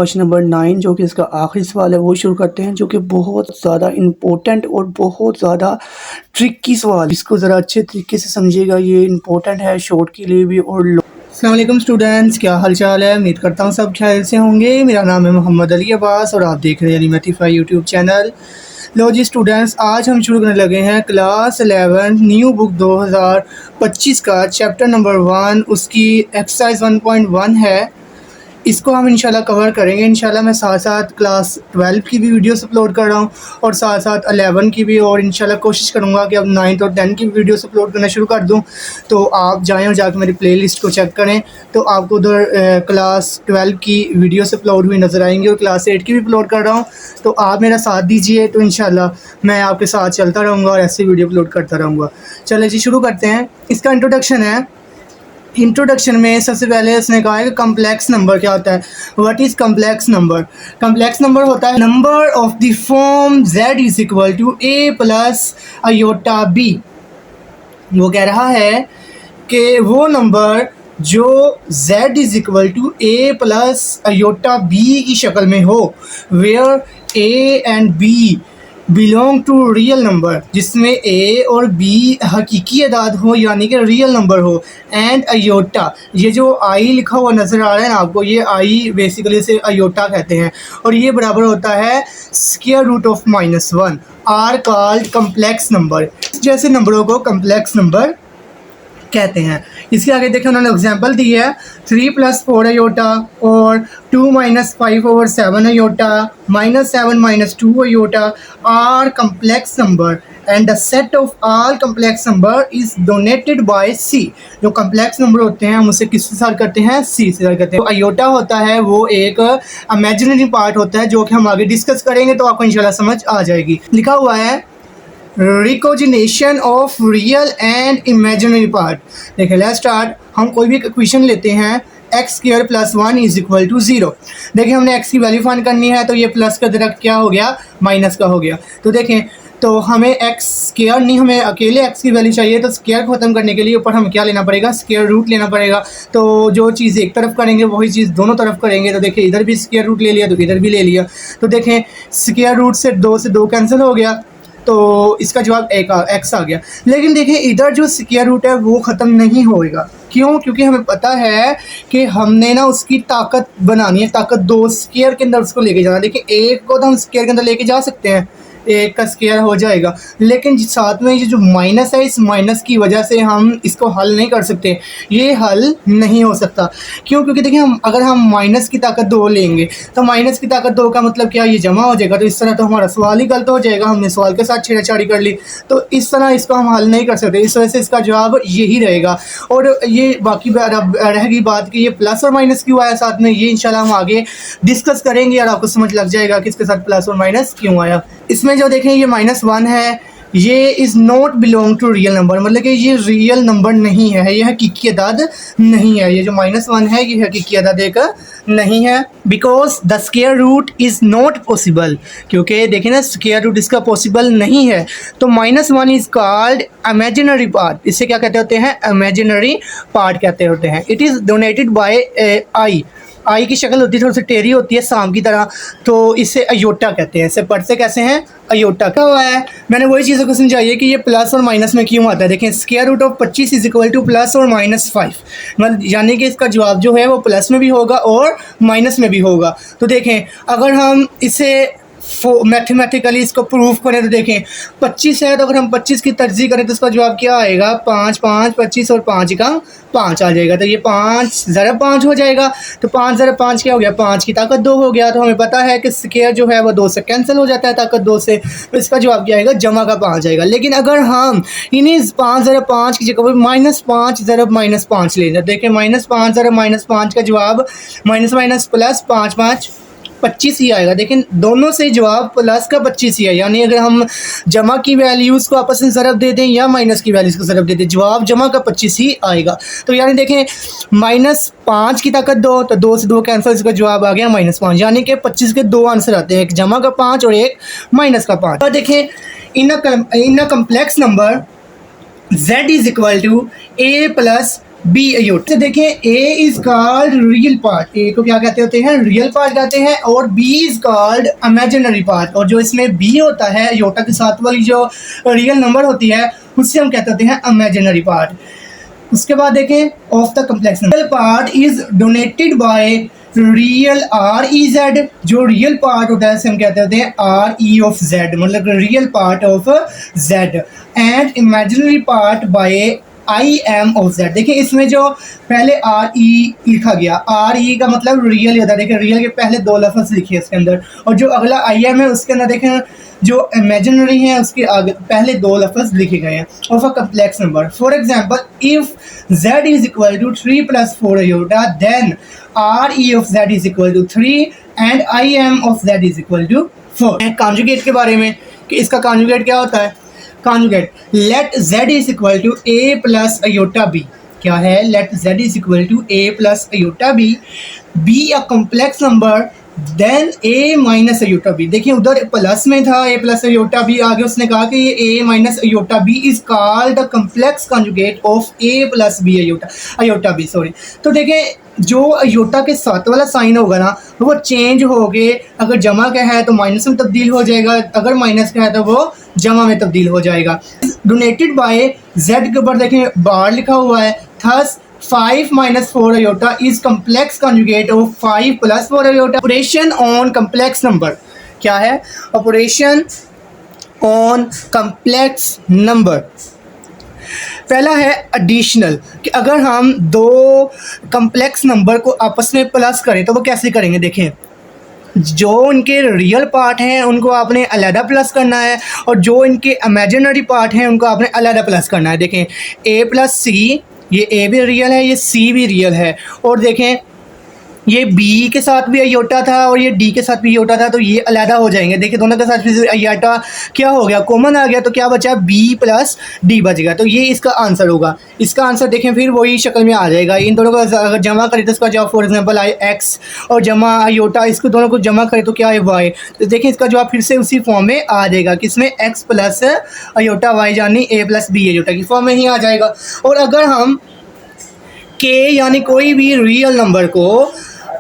Question number 9 जो कि इसका आखिरी सवाल है वो शुरू करते हैं, जो कि बहुत ज़्यादा इम्पोर्टेंट और बहुत ज़्यादा ट्रिकी सवाल। इसको ज़रा अच्छे तरीके से समझिएगा, ये इम्पोर्टेंट है शॉर्ट के लिए भी और अस्सलाम वालेकुम स्टूडेंट्स, क्या हाल चाल है। उम्मीद करता हूँ सब ख्याल से होंगे। मेरा नाम है मोहम्मद अली अब्बास और आप देख रहे हैं अलीमतीफ़ा यूट्यूब चैनल। लो जी स्टूडेंट्स, आज हम शुरू करने लगे हैं क्लास 11 न्यू बुक 2025 का चैप्टर नंबर 1, उसकी एक्सरसाइज 1.1 है। इसको हम इंशाल्लाह कवर करेंगे। इंशाल्लाह मैं साथ साथ क्लास 12 की भी वीडियोस अपलोड कर रहा हूँ और साथ साथ 11 की भी, और इंशाल्लाह कोशिश करूँगा कि अब 9th और 10 की वीडियोस अपलोड करना शुरू कर दूँ। तो आप जाएँ और जाकर मेरी प्लेलिस्ट को चेक करें, तो आपको उधर क्लास 12 की वीडियोस अपलोड हुई नज़र आएंगी और क्लास 8 की भी अपलोड कर रहा हूँ। तो आप मेरा साथ दीजिए, तो इंशाल्लाह मैं आपके साथ चलता रहूँगा और ऐसे वीडियो अपलोड करता रहूँगा। चलिए जी शुरू करते हैं। इसका इंट्रोडक्शन है। इंट्रोडक्शन में सबसे पहले उसने कहा है कि कम्प्लेक्स नंबर क्या होता है। What is complex number? Complex number होता है number of the form z is equal to a plus iota b। वो कह रहा है कि वो नंबर जो z is equal to a plus iota b की शक्ल में हो, where a and b belong to real number, जिसमें a और b हकीकी अदाद हो यानी कि रियल नंबर हो, एंड अयोटा, ये जो i लिखा हुआ नज़र आ रहा है ना आपको, ये i बेसिकली इसे अयोटा कहते हैं और ये बराबर होता है square root of -1, are called complex number. जैसे नंबरों को कम्प्लेक्स नंबर कहते हैं। इसके आगे देखें, उन्होंने एग्जांपल दी है 3 + 4 अयोटा और 2 - 5/7 iota -7 - 2 iota are complex number and the set of all complex number is denoted by C. जो कम्प्लेक्स नंबर होते हैं हम उसे किससे सॉल्व करते हैं? सी से सॉल्व करते हैं। तो अयोटा होता है वो एक इमेजिनरी पार्ट होता है जो कि हम आगे डिस्कस करेंगे, तो आपको इंशाल्लाह समझ आ जाएगी। लिखा हुआ है recognition of real and imaginary part. देखिए लेट्स स्टार्ट। हम कोई भी इक्वेशन लेते हैं, x² + 1 इज इक्वल टू 0। देखिए हमने x की वैल्यू फाइंड करनी है, तो ये प्लस का दरख्त क्या हो गया? माइनस का हो गया। तो देखें, तो हमें x² नहीं, हमें अकेले x की वैल्यू चाहिए, तो स्क्वायर को ख़त्म करने के लिए ऊपर हमें क्या लेना पड़ेगा? स्क्वायर रूट लेना पड़ेगा। तो जो चीज़ एक तरफ करेंगे वही चीज़ दोनों तरफ करेंगे। तो देखिए इधर भी स्क्वायर रूट ले लिया तो इधर भी ले लिया। तो देखें स्क्वायर रूट से 2 कैंसिल हो गया, तो इसका जवाब x आ गया। लेकिन देखिए इधर जो स्क्वायर रूट है वो ख़त्म नहीं होएगा। क्यों? क्योंकि हमें पता है कि हमने ना उसकी ताकत बनानी है, ताकत 2 स्क्वायर के अंदर उसको लेके जाना। देखिए एक को तो हम स्क्वायर के अंदर लेके जा सकते हैं, एक का स्क्वायर हो जाएगा, लेकिन साथ में ये जो माइनस है, इस माइनस की वजह से हम इसको हल नहीं कर सकते। ये हल नहीं हो सकता। क्यों? क्योंकि देखिए अगर हम माइनस की ताकत 2 लेंगे तो माइनस की ताकत 2 का मतलब क्या? ये जमा हो जाएगा। तो इस तरह तो हमारा सवाल ही गलत हो जाएगा, हमने सवाल के साथ छेड़छाड़ी कर ली। तो इस तरह इसको हम हल नहीं कर सकते, इस वजह से इसका जवाब यही रहेगा। और ये बाकी रहेगी बात कि ये प्लस और माइनस क्यों आया साथ में, ये इंशाल्लाह हम आगे डिस्कस करेंगे और आपको समझ लग जाएगा कि इसके साथ प्लस और माइनस क्यों आया। इसमें जो देखें ये -1 है, ये is not belong to real number, मतलब कि ये रियल नंबर नहीं है, ये हकीकी अदाद नहीं है। ये जो -1 है ये हकीकी अदाद एक नहीं है। Because the square root is not possible, क्योंकि देखें ना स्क्वायर रूट इसका पॉसिबल नहीं है। तो -1 इज़ कॉल्ड इमेजिनरी पार्ट। इसे क्या कहते होते हैं? इमेजिनरी पार्ट कहते होते हैं। इट इज़ डोनेटेड बाय आई की शक्ल होती है, थोड़ी सी टेढ़ी होती है सांप की तरह, तो इसे अयोटा कहते हैं। इसे पढ़ते कैसे हैं? अयोटा। क्या हुआ है? मैंने वही चीज़ों को समझाई है कि ये प्लस और माइनस में क्यों आता है। देखें square root of 25 is equal to plus और -5, मतलब यानी कि इसका जवाब जो है वो प्लस में भी होगा और माइनस में भी होगा। तो देखें अगर हम इसे मैथमेटिकली इसको प्रूफ करें तो देखें 25 है, तो अगर हम 25 की तरजीह करें तो इसका जवाब क्या आएगा? 5 5 25 और 5 का 5 आ जाएगा। तो ये 5 ज़रा 5 हो जाएगा। तो 5 ज़रा 5 क्या हो गया? 5 की ताकत 2 हो गया। तो हमें पता है कि स्क्वायर जो है वो 2 से कैंसिल हो जाता है ताकत 2 से, तो इसका जवाब क्या आएगा? जमा का 5 आएगा। लेकिन अगर हम इन्हीं 5 ज़रा 5 की जगह पर -5 ज़रा -5 ले जाए, देखें -5 ज़रा -5 का जवाब माइनस माइनस प्लस 5 5 25 ही आएगा। लेकिन दोनों से जवाब प्लस का 25 ही है, यानी अगर हम जमा की वैल्यूज़ को आपस में ज़रब दे दें या माइनस की वैल्यूज़ को ज़रब दे दें, जवाब जमा का 25 ही आएगा। तो यानी देखें -5 की ताकत 2, तो 2 से 2 कैंसिल, इसका जवाब आ गया -5, यानी कि 25 के 2 आंसर आते हैं, एक जमा का 5 और एक माइनस का 5। और देखें in a complex number z is equal to a plus B iota. देखें A is called real part, A को क्या कहते होते हैं, रियल पार्ट कहते हैं, और b is called imaginary part, और जो इसमें बी होता है अयोटा के साथ वाली जो रियल नंबर होती है उससे हम कहते होते हैं इमेजिनरी पार्ट। उसके बाद देखें of the complex number part is denoted by real R E Z, जो रियल पार्ट होता है उसे हम कहते होते हैं आर ई ऑफ जेड, मतलब real part of Z, and imaginary part by I M of Z. देखिए इसमें जो पहले आर ई लिखा गया, आर ई का मतलब रियल होता है, देखिए रियल के पहले दो लफ्ज़ लिखिए इसके अंदर, और जो अगला आई एम है उसके अंदर देखें जो इमेजिनरी है उसके आगे पहले दो लफ्ज़ लिखे गए हैं of a complex number. For example if z is equal to 3 + 4 iota then R E of Z is equal to 3 and I M of Z is equal to 4। Conjugate के बारे में कि इसका कॉन्जुगेट क्या होता है, conjugate let z is equal to a plus iota b, क्या है, let z is equal to a plus iota b, b a complex number then a minus iota b। देखिए उधर प्लस में था a प्लस अयोटा b, आगे उसने कहा कि ये a minus iota b is called the complex conjugate of a plus b iota b, sorry. तो देखिए जो अयोटा के साथ वाला साइन होगा ना वो चेंज हो गए, अगर जमा का है तो माइनस में तब्दील हो जाएगा, अगर माइनस का है तो वो जमा में तब्दील हो जाएगा। डोनेटेड बाय जेड के ऊपर देखें बार लिखा हुआ है, thus 5 - 4 iota is complex conjugate of 5 + 4 iota. Operation on complex number क्या है, ऑपरेशन ऑन कम्प्लेक्स नंबर पहला है एडिशनल, कि अगर हम दो कम्प्लेक्स नंबर को आपस में प्लस करें तो वो कैसे करेंगे। देखें जो इनके रियल पार्ट हैं उनको आपने अलहदा प्लस करना है, और जो इनके इमेजिनरी पार्ट हैं उनको आपने अलहदा प्लस करना है। देखें a + c, ये a भी रियल है, ये c भी रियल है, और देखें ये b के साथ भी अयोटा था और ये d के साथ भी अयोटा था, तो ये अलहदा हो जाएंगे। देखिए दोनों के साथ फिर अयोटा क्या हो गया, कॉमन आ गया, तो क्या बचा, b + d बच गया, तो ये इसका आंसर होगा। इसका आंसर देखें फिर वही शक्ल में आ जाएगा, इन दोनों को अगर जमा करें तो इसका जवाब फॉर एग्जांपल आए x, और जमा अयोटा, इसको दोनों को जमा करें तो क्या है y, तो देखिए इसका जवाब फिर से उसी फॉर्म में आ जाएगा, किसमें x + अयोटा y यानी a + b अयोटा की फॉर्म में ही आ जाएगा। और अगर हम k यानी कोई भी रियल नंबर को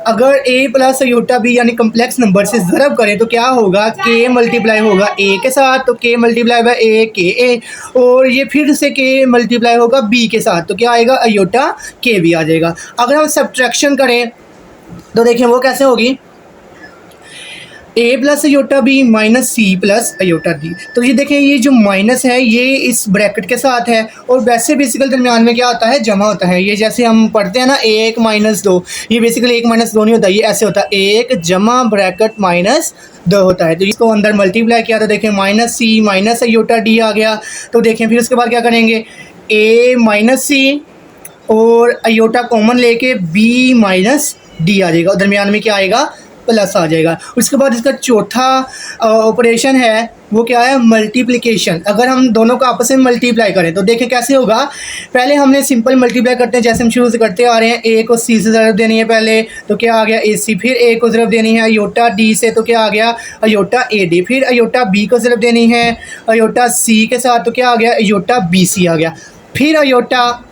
अगर a + अयोटा b यानी कम्प्लेक्स नंबर से ज़रब करें तो क्या होगा, k मल्टीप्लाई होगा a के साथ, तो k multiply by a k, और ये फिर से k मल्टीप्लाई होगा b के साथ, तो क्या आएगा, अयोटा k भी आ जाएगा। अगर हम सब्ट्रैक्शन करें तो देखें वो कैसे होगी, a + iota b - c + iota d। तो ये देखें ये जो माइनस है ये इस ब्रैकेट के साथ है, और वैसे बेसिकल दरमियान में क्या होता है, जमा होता है। ये जैसे हम पढ़ते हैं ना 1 - 2, ये बेसिकली 1 - 2 नहीं होता, ये ऐसे होता है 1 जमा ब्रैकेट -2 होता है। तो इसको अंदर मल्टीप्लाई किया तो देखें -c - अयोटा d आ गया। तो देखें फिर उसके बाद क्या करेंगे, a - c और अयोटा कॉमन लेके b - d आ जाएगा, और दरमियान में क्या आएगा, प्लस आ जाएगा। उसके बाद इसका चौथा ऑपरेशन है वो क्या है, मल्टीप्लिकेशन। अगर हम दोनों को आपस में मल्टीप्लाई करें तो देखें कैसे होगा, पहले हमने सिंपल मल्टीप्लाई करते हैं जैसे हम शुरू से करते आ रहे हैं, a को c से ज़रब देनी है पहले, तो क्या आ गया ac, फिर a को ज़रब देनी है अयोटा d से, तो क्या आ गया, अयोटा ad, फिर अयोटा b को ज़रब देनी है अयोटा c के साथ, तो क्या आ गया, अयोटा bc आ गया, फिर अयोटा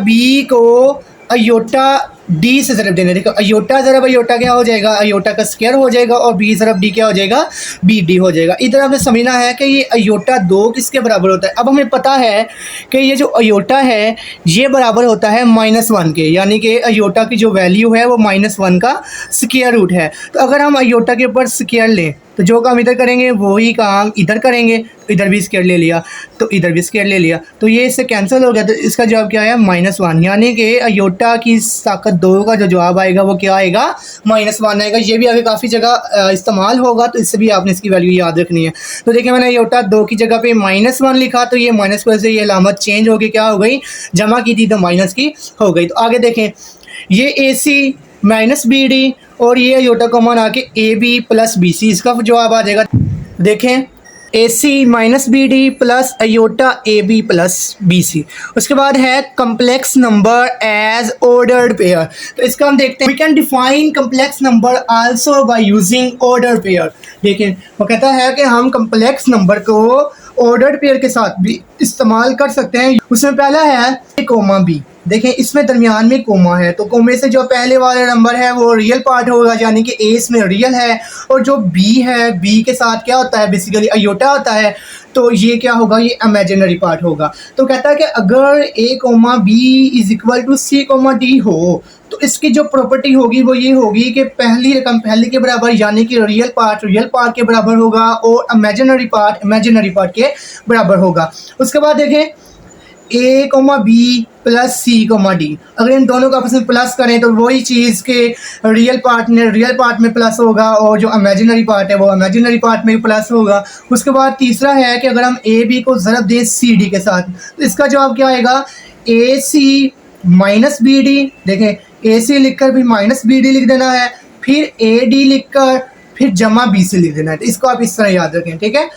b को अयोटा डी से ज़रब देने। देखो अयोटा ज़रब अयोटा क्या हो जाएगा, अयोटा का स्क्वायर हो जाएगा, और बी ज़रब डी क्या हो जाएगा, बी डी हो जाएगा। इधर हमें समझना है कि ये अयोटा 2 किसके बराबर होता है। अब हमें पता है कि ये जो अयोटा है ये बराबर होता है -1 के, यानी कि अयोटा की जो वैल्यू है वो -1 का स्क्वायर रूट है। तो अगर हम अयोटा के ऊपर स्क्वायर लें तो जो काम इधर करेंगे वही काम इधर करेंगे, तो इधर भी स्क्वायर ले लिया तो इधर भी स्क्वायर ले लिया, तो ये इससे कैंसिल हो गया, तो इसका जवाब क्या है, -1, यानी कि अयोटा की ताकत 2 का जो जवाब आएगा वो क्या आएगा, -1 आएगा। ये भी आगे काफ़ी जगह इस्तेमाल होगा, तो इससे भी आपने इसकी वैल्यू याद रखनी है। तो देखिए मैंने अयोटा 2 की जगह पे -1 लिखा, तो ये माइनस पर से ये अलामत चेंज हो गई, क्या हो गई, जमा की थी तो माइनस की हो गई। तो आगे देखें ये AC -BD और ये अयोटा कॉमन आके AB + BC, इसका जवाब आ जाएगा। देखें AC -BD plus iota AB + BC। उसके बाद है complex number as ordered pair. तो इसका हम देखते हैं, we can define complex number also by using order pair. देखें वो कहता है कि हम कम्प्लेक्स नंबर को ऑर्डर्ड पेयर के साथ भी इस्तेमाल कर सकते हैं। उसमें पहला है ए कोमा बी। देखें इसमें दरमियान में कोमा है, तो कोमे से जो पहले वाला नंबर है वो रियल पार्ट होगा, यानी कि ए इसमें रियल है, और जो बी है, बी के साथ क्या होता है, बेसिकली अयोटा होता है, तो ये क्या होगा, ये इमेजिनरी पार्ट होगा। तो कहता है कि अगर A comma B is equal to C comma D हो, तो इसकी जो प्रॉपर्टी होगी वो ये होगी कि पहली रकम पहली के बराबर, यानी कि रियल पार्ट के बराबर होगा, और इमेजिनरी पार्ट के बराबर होगा। उसके बाद देखें ए कोमा बी प्लस सी कोमा डी, अगर इन दोनों को आपस में प्लस करें तो वही चीज़ के रियल पार्ट में प्लस होगा, और जो इमेजिनरी पार्ट है वो इमेजिनरी पार्ट में प्लस होगा। उसके बाद तीसरा है कि अगर हम ए बी को ज़रब दें सी डी के साथ, तो इसका जवाब क्या आएगा, ए सी माइनस बी डी। देखें ए सी लिख कर फिर माइनस बी डी लिख देना है, फिर ए डी लिख कर फिर जमा बी सी लिख देना है। तो इसको आप इस तरह याद रखें, ठीक है।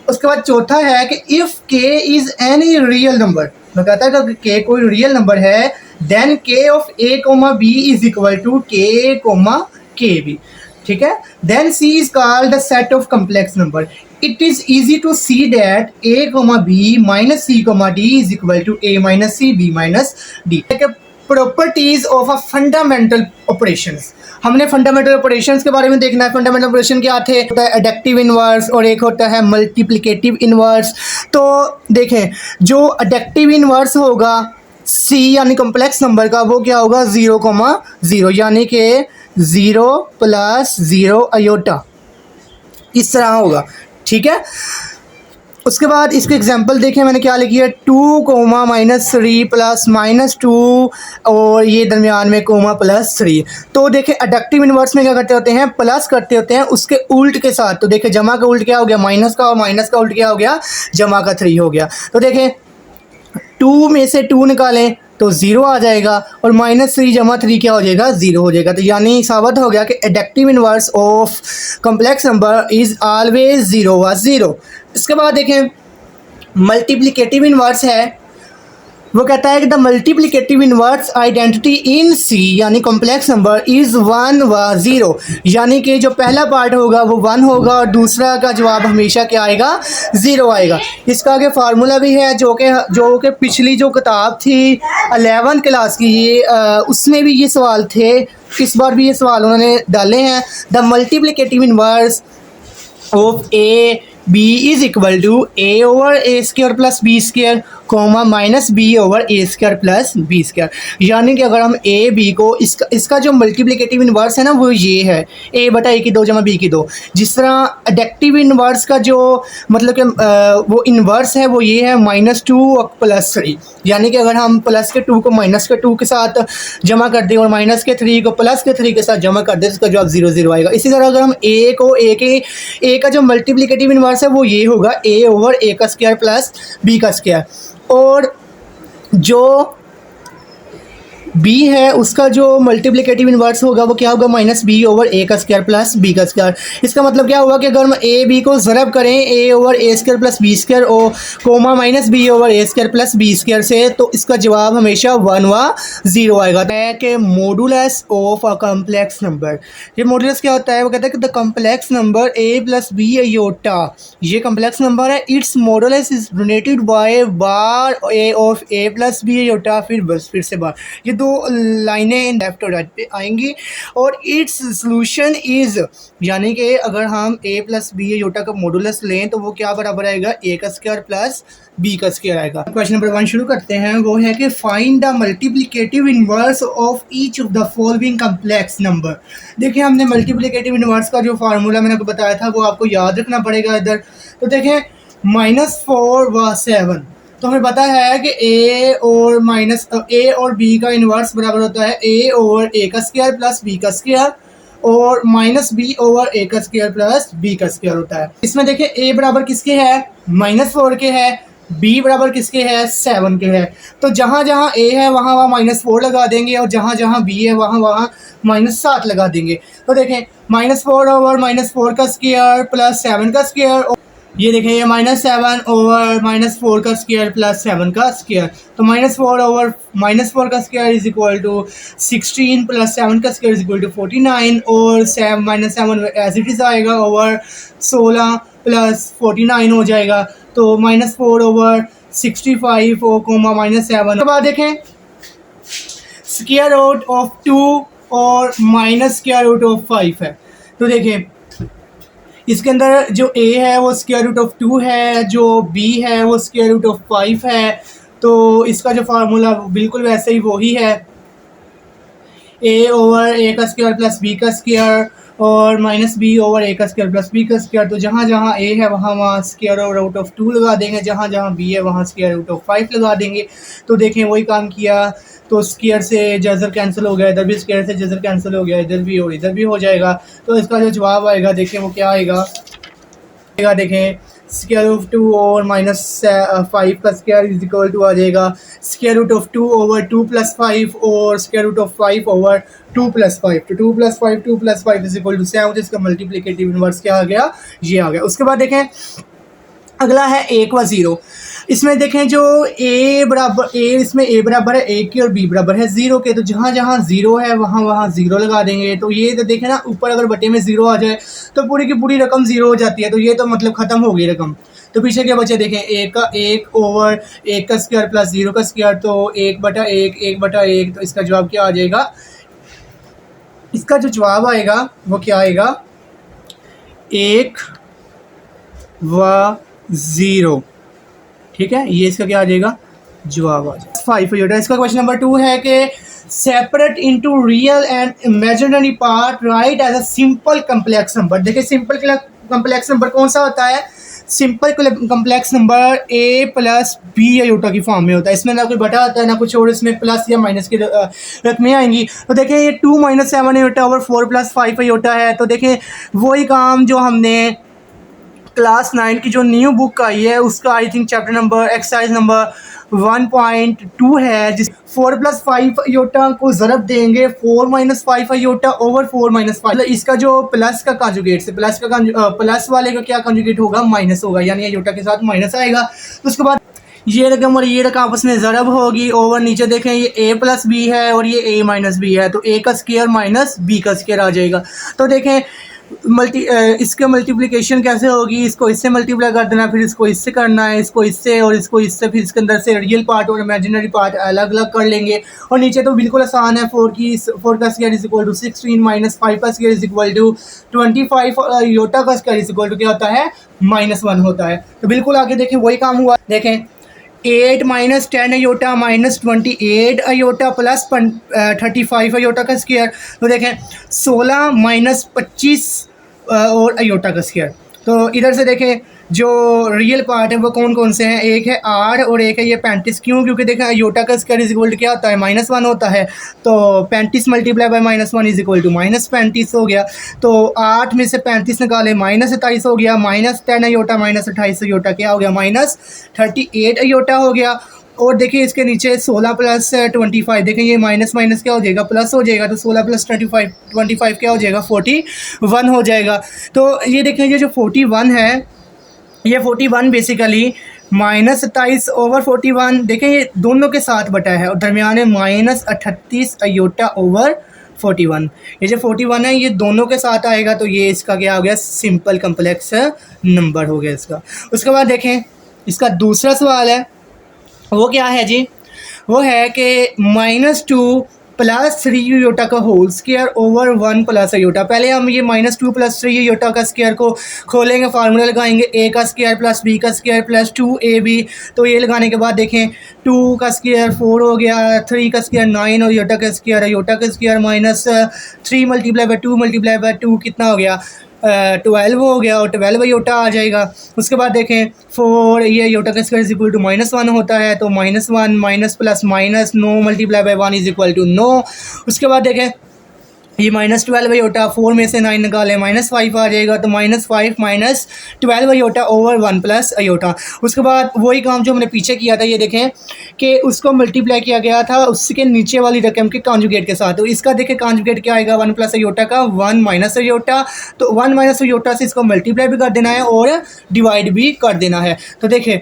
उसके बाद चौथा है कि इफ़ के इज़ एनी रियल नंबर, मैं कहता है कि के कोई रियल नंबर है, then k of a comma B is equal to k comma k b, ठीक है। Then C is called the set of complex number. It is easy to see that a comma b minus c comma d is equal to a minus c b minus d. Properties of a fundamental operations, हमने fundamental operations के बारे में देखना है। Fundamental operation क्या थे, होता है एडेक्टिव इनवर्स और एक होता है मल्टीप्लिकेटिव इनवर्स। तो देखें जो एडेक्टिव इनवर्स होगा सी यानी कॉम्प्लेक्स नंबर का, वो क्या होगा 0,0, यानी कि 0 प्लस 0 अयोटा, इस तरह होगा, ठीक है। उसके बाद इसके एग्जांपल देखें, मैंने क्या लिखी है, 2 कोमा माइनस 3 प्लस माइनस 2, और ये दरमियान में कोमा प्लस 3। तो देखें एडेक्टिव इनवर्स में क्या करते होते हैं, प्लस करते होते हैं उसके उल्ट के साथ। तो देखें जमा का उल्ट क्या हो गया, माइनस का, और माइनस का उल्ट क्या हो गया, जमा का 3 हो गया। तो देखें 2 में से 2 निकालें तो 0 आ जाएगा, और -3 जमा 3 क्या हो जाएगा, 0 हो जाएगा। तो यानी साबित हो गया कि addictive inverse of complex number is always 0 इसके बाद देखें मल्टीप्लिकेटिव इनवर्स है, वो कहता है कि the multiplicative inverse identity in C यानी कॉम्प्लेक्स नंबर इज़ 1 व 0, यानी कि जो पहला पार्ट होगा वो 1 होगा और दूसरा का जवाब हमेशा क्या आएगा, 0 आएगा। इसका आगे फार्मूला भी है जो कि पिछली जो किताब थी 11th क्लास की, ये उसमें भी ये सवाल थे, इस बार भी ये सवाल उन्होंने डाले हैं। The multiplicative inverse of a b is equal to a over a square plus b square comma minus b over a square plus b square, यानी कि अगर हम ए बी को इसका जो मल्टीप्लिकेटिव इनवर्स है ना वो ये है ए बटा ए की 2 जमा बी की 2। जिस तरह एडेक्टिव इनवर्स का जो मतलब कि वो इनवर्स है वो ये है -2 प्लस 3, यानी कि अगर हम प्लस के 2 को माइनस के 2 के साथ जमा कर दें और माइनस के 3 को प्लस के 3 के साथ जमा कर दें तो इसका जवाब 0 आएगा। इसी तरह अगर हम ए का जो मल्टीप्लिकेटिव इनवर्स है वो ये होगा ए ओवर ए का स्क्वायर प्लस बी का स्क्वायर, और जो बी है उसका जो मल्टीप्लिकेटिव इनवर्स होगा वो क्या होगा, -b ओवर ए का स्क्वायर प्लस बी का स्क्वायर। इसका मतलब क्या हुआ कि अगर हम ए बी को ज़रब करें ए over a square plus b square और coma -b over a square plus b square से, तो इसका जवाब हमेशा 1 व 0 आएगा। है कि modulus of a complex number, ये मॉडुलस क्या होता है, वो कहता है कि the complex number a plus B iota, ये कॉम्प्लेक्स नंबर है, its modulus is related by bar a of a plus B iota, फिर से बार, ये 2 लाइनें लेफ्ट और राइट पे आएंगी, और इट्स सोल्यूशन इज़, यानी कि अगर हम a प्लस बी अयोटा का मॉडुलस लें तो वो क्या बराबर आएगा, a का स्क्वायर प्लस b का स्क्वायर आएगा। क्वेश्चन नंबर 1 शुरू करते हैं, वो है कि find the multiplicative inverse of each of the following complex number. देखिए हमने मल्टीप्लिकेटिव इनवर्स का जो फार्मूला मैंने आपको बताया था वो आपको याद रखना पड़ेगा इधर। तो देखें -4 व 7, तो हमें पता है कि ए और बी का इन्वर्स बराबर होता है a ओवर ए का स्क्वायर प्लस बी का स्क्वायर, और -b ओवर ए का स्क्वायर प्लस बी का स्क्वायर होता है। इसमें देखिए a बराबर किसके है, -4 के है, b बराबर किसके है, 7 के है। तो जहाँ जहाँ a है वहाँ -4 लगा देंगे, और जहाँ जहाँ b है वहाँ -7 लगा देंगे। तो देखें -4 ओवर -4 का स्क्वायर प्लस 7 का स्क्वायर, ये देखें ये -7 ओवर -4 का स्क्वायर प्लस 7 का स्क्वायर, तो -4 ओवर -4 का square is equal to 16 plus 7 का स्क्वायर इज इक्वल टू 49, और -7 एज इट इज़ आएगा ओवर 16 प्लस 49 हो जाएगा। तो -4/65 और कोमा -7। उसके बाद देखें स्क्वायर रूट ऑफ 2 और माइनस स्क्वायर रूट ऑफ 5 है। तो देखें इसके अंदर जो a है वो स्क्वायर रूट ऑफ 2 है, जो b है वो स्क्वायर रूट ऑफ 5 है। तो इसका जो फार्मूला बिल्कुल वैसे ही वही है, a/a का स्क्वायर प्लस b का स्क्वायर और माइनस b/a का स्क्वायर प्लस b का स्क्वायर। तो जहाँ जहाँ a है वहाँ वहाँ स्क्वायर रूट ऑफ 2 लगा देंगे, जहाँ जहाँ b है वहाँ स्क्वायर रूट ऑफ 5 लगा देंगे। तो देखें वही काम किया, तो स्क्वायर से जज़र कैंसिल हो गया, इधर भी स्क्वायर से जज़र कैंसिल हो गया, इधर भी और इधर भी हो जाएगा। तो इसका जो जवाब आएगा देखें वो क्या आएगा, देखें स्क्वायर रूट ऑफ 2 और -5 का स्क्वायर इज इक्वल टू आ जाएगा स्क्वायर रूट ऑफ 2/2 + 5 और स्क्वायर रूट ऑफ 5/2 + 5। तो 2 + 5 2 + 5 इज इक्वल टू 7। इसका मल्टीप्लिकेटिव इनवर्स क्या आ गया, ये आ गया। उसके बाद देखें अगला है 1 व 0। इसमें देखें जो a बराबर इसमें a बराबर है 1 के और b बराबर है 0 के। तो जहाँ जहाँ 0 है वहाँ वहाँ 0 लगा देंगे। तो ये तो देखें ना, ऊपर अगर बटे में 0 आ जाए तो पूरी की पूरी रकम 0 हो जाती है। तो ये तो मतलब ख़त्म हो गई रकम। तो पीछे क्या बचे देखें, 1/1 का स्क्वायर प्लस 0 का स्क्वायर, तो 1/1 1/1। तो इसका जवाब क्या आ जाएगा, इसका जो जवाब आएगा वो क्या आएगा, 1 व 0। ठीक है, ये इसका क्या आ जाएगा, जवाब आ जाएगा 5। इसका क्वेश्चन नंबर 2 है कि separate into real and imaginary part right as a simple complex number. देखिए सिंपल कम्प्लेक्स नंबर कौन सा होता है, simple complex number a + b iota की फॉर्म में होता है। इसमें ना कोई बटा होता है ना कुछ और, इसमें प्लस या माइनस की रकमें आएंगी। तो देखें ये 2 - 7 आयोटा और 4 + 5 आयोटा है। तो देखें वही काम जो हमने क्लास 9 की जो न्यू बुक आई है उसका I think chapter number exercise number 1.2 है, जिस 4 + 5 आयोटा को ज़रब देंगे 4 - 5 आयोटा ओवर 4 - 5। मतलब इसका जो प्लस का कॉन्जुगेट से प्लस वाले का क्या कॉन्जुगेट होगा, माइनस होगा, यानी आयोटा के साथ माइनस आएगा। तो उसके बाद ये रकम और ये रकम आपस में ज़रब होगी। ओवर नीचे देखें ये a + b है और ये a - b है, तो a का स्क्वायर माइनस b का स्क्वायर आ जाएगा। तो देखें इसके मल्टीप्लिकेशन कैसे होगी, इसको इससे मल्टीप्लाई कर देना, फिर इसको इससे करना है, इसको इससे और इसको इससे, फिर इसके अंदर से रियल पार्ट और इमेजिनरी पार्ट अलग अलग कर लेंगे। और नीचे तो बिल्कुल आसान है, 4 का square is equal to 16 minus 5 का square is equal to 25 iota का स्क्वायर इज इक्वल टू क्या होता है, -1 होता है। तो बिल्कुल आगे देखें वही काम हुआ। देखें 8 - 10 आयोटा -28 आयोटा प्लस 35 आयोटा का स्क्वायर। तो देखें 16 - 25 और आयोटा का स्क्वायर। तो इधर से देखें जो रियल पार्ट है वो कौन कौन से हैं, एक है 8 और एक है ये 35। क्यों, क्योंकि देखें आयोटा का स्क्वायर इज इक्वल टू क्या होता है, -1 होता है। तो 35 × -1 इज इक्वल टू -35 हो गया। तो 8 में से 35 निकाले -27 हो गया, -10 आयोटा -28 आयोटा क्या हो गया, -38 आयोटा हो गया। और देखिए इसके नीचे 16 + 25, देखें ये माइनस माइनस क्या हो जाएगा, प्लस हो जाएगा। तो 16 + 25 क्या हो जाएगा, 41 हो जाएगा। तो ये देखें ये जो 41 है, ये 41 बेसिकली -27 ओवर 41, देखें ये दोनों के साथ बटा है और दरमियान में -38 आयोटा ओवर 41। ये जो 41 है ये दोनों के साथ आएगा। तो ये इसका क्या हो गया, सिंपल कम्प्लेक्स नंबर हो गया इसका। उसके बाद देखें इसका दूसरा सवाल है, वो क्या है जी, वो है कि -2 + 3 आयोटा का होल स्क्वायर ओवर 1 + आयोटा। पहले हम ये -2 + 3 आयोटा का स्क्वायर को खोलेंगे, फार्मूला लगाएंगे a का स्क्वायर प्लस b का स्क्वायर प्लस 2ab। तो ये लगाने के बाद देखें 2 का स्क्वायर 4 हो गया, 3 का स्क्वायर 9 और आयोटा का स्क्वायर -3 × 2 × 2 कितना हो गया, 12 हो गया और 12 आयोटा आ जाएगा। उसके बाद देखें 4 ये आयोटा का स्क्वायर इज इक्वल टू -1 होता है। तो -1 minus plus minus 9 × 1 is equal to 9। उसके बाद देखें ये -12 आयोटा, 4 में से 9 निकालें -5 आ जाएगा। तो -5 - 12 आयोटा ओवर 1 + आयोटा। उसके बाद वही काम जो हमने पीछे किया था, ये देखें कि उसको मल्टीप्लाई किया गया था उसके नीचे वाली रकम के कॉन्जुगेट के साथ। तो इसका देखें कॉन्जुगेट क्या आएगा, 1 + आयोटा का 1 - आयोटा। तो 1 - आयोटा से इसको मल्टीप्लाई भी कर देना है और डिवाइड भी कर देना है। तो देखें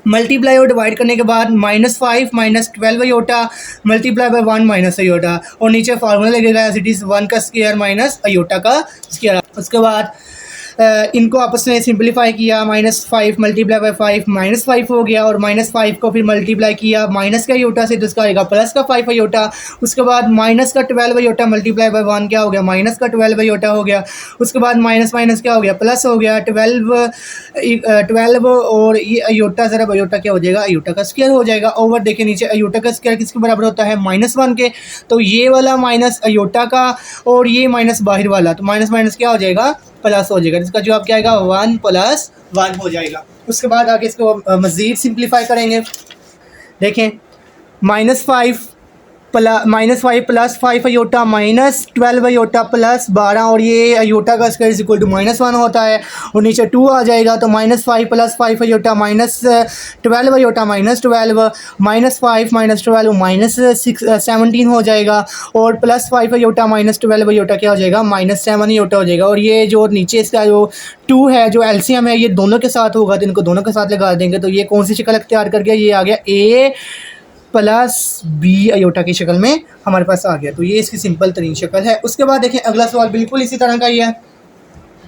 मल्टीप्लाई और डिवाइड करने के बाद -5 - 12 आयोटा मल्टीप्लाई बाय 1 - आयोटा और नीचे फार्मूला लगेगा एज इट इज़ 1 का स्क्वायर माइनस आयोटा का स्क्वायर। उसके बाद इनको आपस में सिंप्लीफाई किया, -5 मल्टीप्लाई बाई 5 -5 हो गया, और -5 को फिर मल्टीप्लाई किया माइनस का आयोटा से, तो इसका आएगा प्लस का 5 आयोटा। उसके बाद माइनस का 12 आयोटा मल्टीप्लाई बाई 1 क्या हो गया, माइनस का 12 आयोटा हो गया। उसके बाद माइनस माइनस क्या हो गया, प्लस हो गया। 12 और ये आयोटा, ज़रा आयोटा क्या हो जाएगा, आयोटा का स्क्वायर हो जाएगा। ओवर देखिए नीचे, आयोटा का स्क्वायर किसके बराबर होता है, -1 के। तो ये वाला माइनस आयोटा का और ये माइनस बाहर वाला, तो माइनस माइनस क्या हो जाएगा, प्लस हो जाएगा। इसका जवाब क्या आएगा, 1 + 1 हो जाएगा। उसके बाद आगे इसको मज़ीद सिंप्लीफाई करेंगे। देखें, -5 + 5 आयोटा -12 आयोटा +12, और ये आयोटा का स्क्वायर इक्वल टू -1 होता है, और नीचे 2 आ जाएगा। तो -5 + 5 आयोटा -12 आयोटा -12, -5 - 12 -17 हो जाएगा, और +5 आयोटा -12 आयोटा क्या हो जाएगा, -7 आयोटा हो जाएगा। और ये जो नीचे इसका जो 2 है, जो एलसीएम है, ये दोनों के साथ होगा, तो इनको दोनों के साथ लगा देंगे। तो ये कौन सी शक्ल अख्तियार कर गया, ये आ गया A + B आयोटा की शक्ल में हमारे पास आ गया। तो ये इसकी सिंपल तरीन शक्ल है। उसके बाद देखें अगला सवाल बिल्कुल इसी तरह का ही है।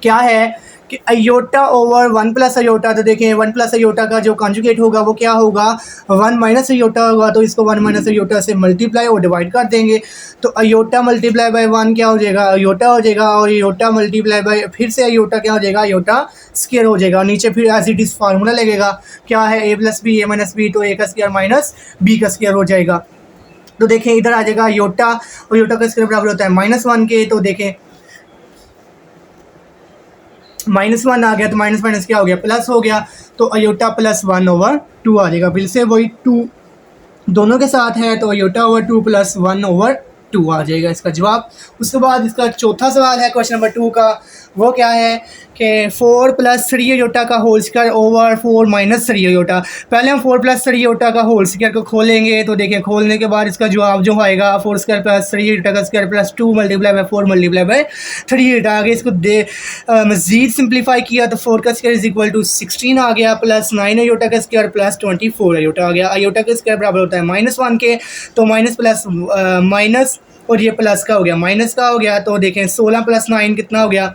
क्या है कि आयोटा ओवर 1 + आयोटा, तो देखें 1 + आयोटा का जो कॉन्जुगेट होगा वो क्या होगा, 1 - आयोटा होगा। तो इसको 1 - आयोटा से मल्टीप्लाई और डिवाइड कर देंगे, तो आयोटा मल्टीप्लाई बाई 1 क्या हो जाएगा, आयोटा हो जाएगा, और आयोटा मल्टीप्लाई बाई फिर से आयोटा क्या हो जाएगा, आयोटा स्क्वायर हो जाएगा। और नीचे फिर एज इट इज़ फार्मूला लगेगा, क्या है, A + B A - B, तो A का स्क्वायर माइनस B का स्क्वायर हो जाएगा। तो देखें इधर आ जाएगा आयोटा, और आयोटा का स्क्वायर बराबर होता है -1 के। तो देखें -1 आ गया, तो माइनस माइनस क्या हो गया, प्लस हो गया। तो आयोटा +1/2 आ जाएगा। फिर से वही 2 दोनों के साथ है, तो आयोटा ओवर 2 + 1/2 आ जाएगा इसका जवाब। उसके बाद इसका चौथा सवाल है क्वेश्चन नंबर 2 का, वो क्या है कि 4 + 3 आयोटा का होल स्क्वायर ओवर 4 - 3 आयोटा। पहले हम 4 + 3 आयोटा का होल स्क्वायर को खोलेंगे, तो देखें खोलने के बाद इसका जवाब जो आएगा 4² + 3 आयोटा का square +2 multiply by 4 multiply by 3 iota. आगे इसको मज़ीद सिंप्लीफाई किया, तो 4 का स्क्वायर इक्वल टू 16 आ गया, +9 आयोटा का स्क्वायर +24 आयोटा आ गया। आयोटा का स्क्वायर बराबर होता है -1 के, तो माइनस प्लस माइनस, और ये प्लस का हो गया, माइनस का हो गया। तो देखें 16 + 9 कितना हो गया,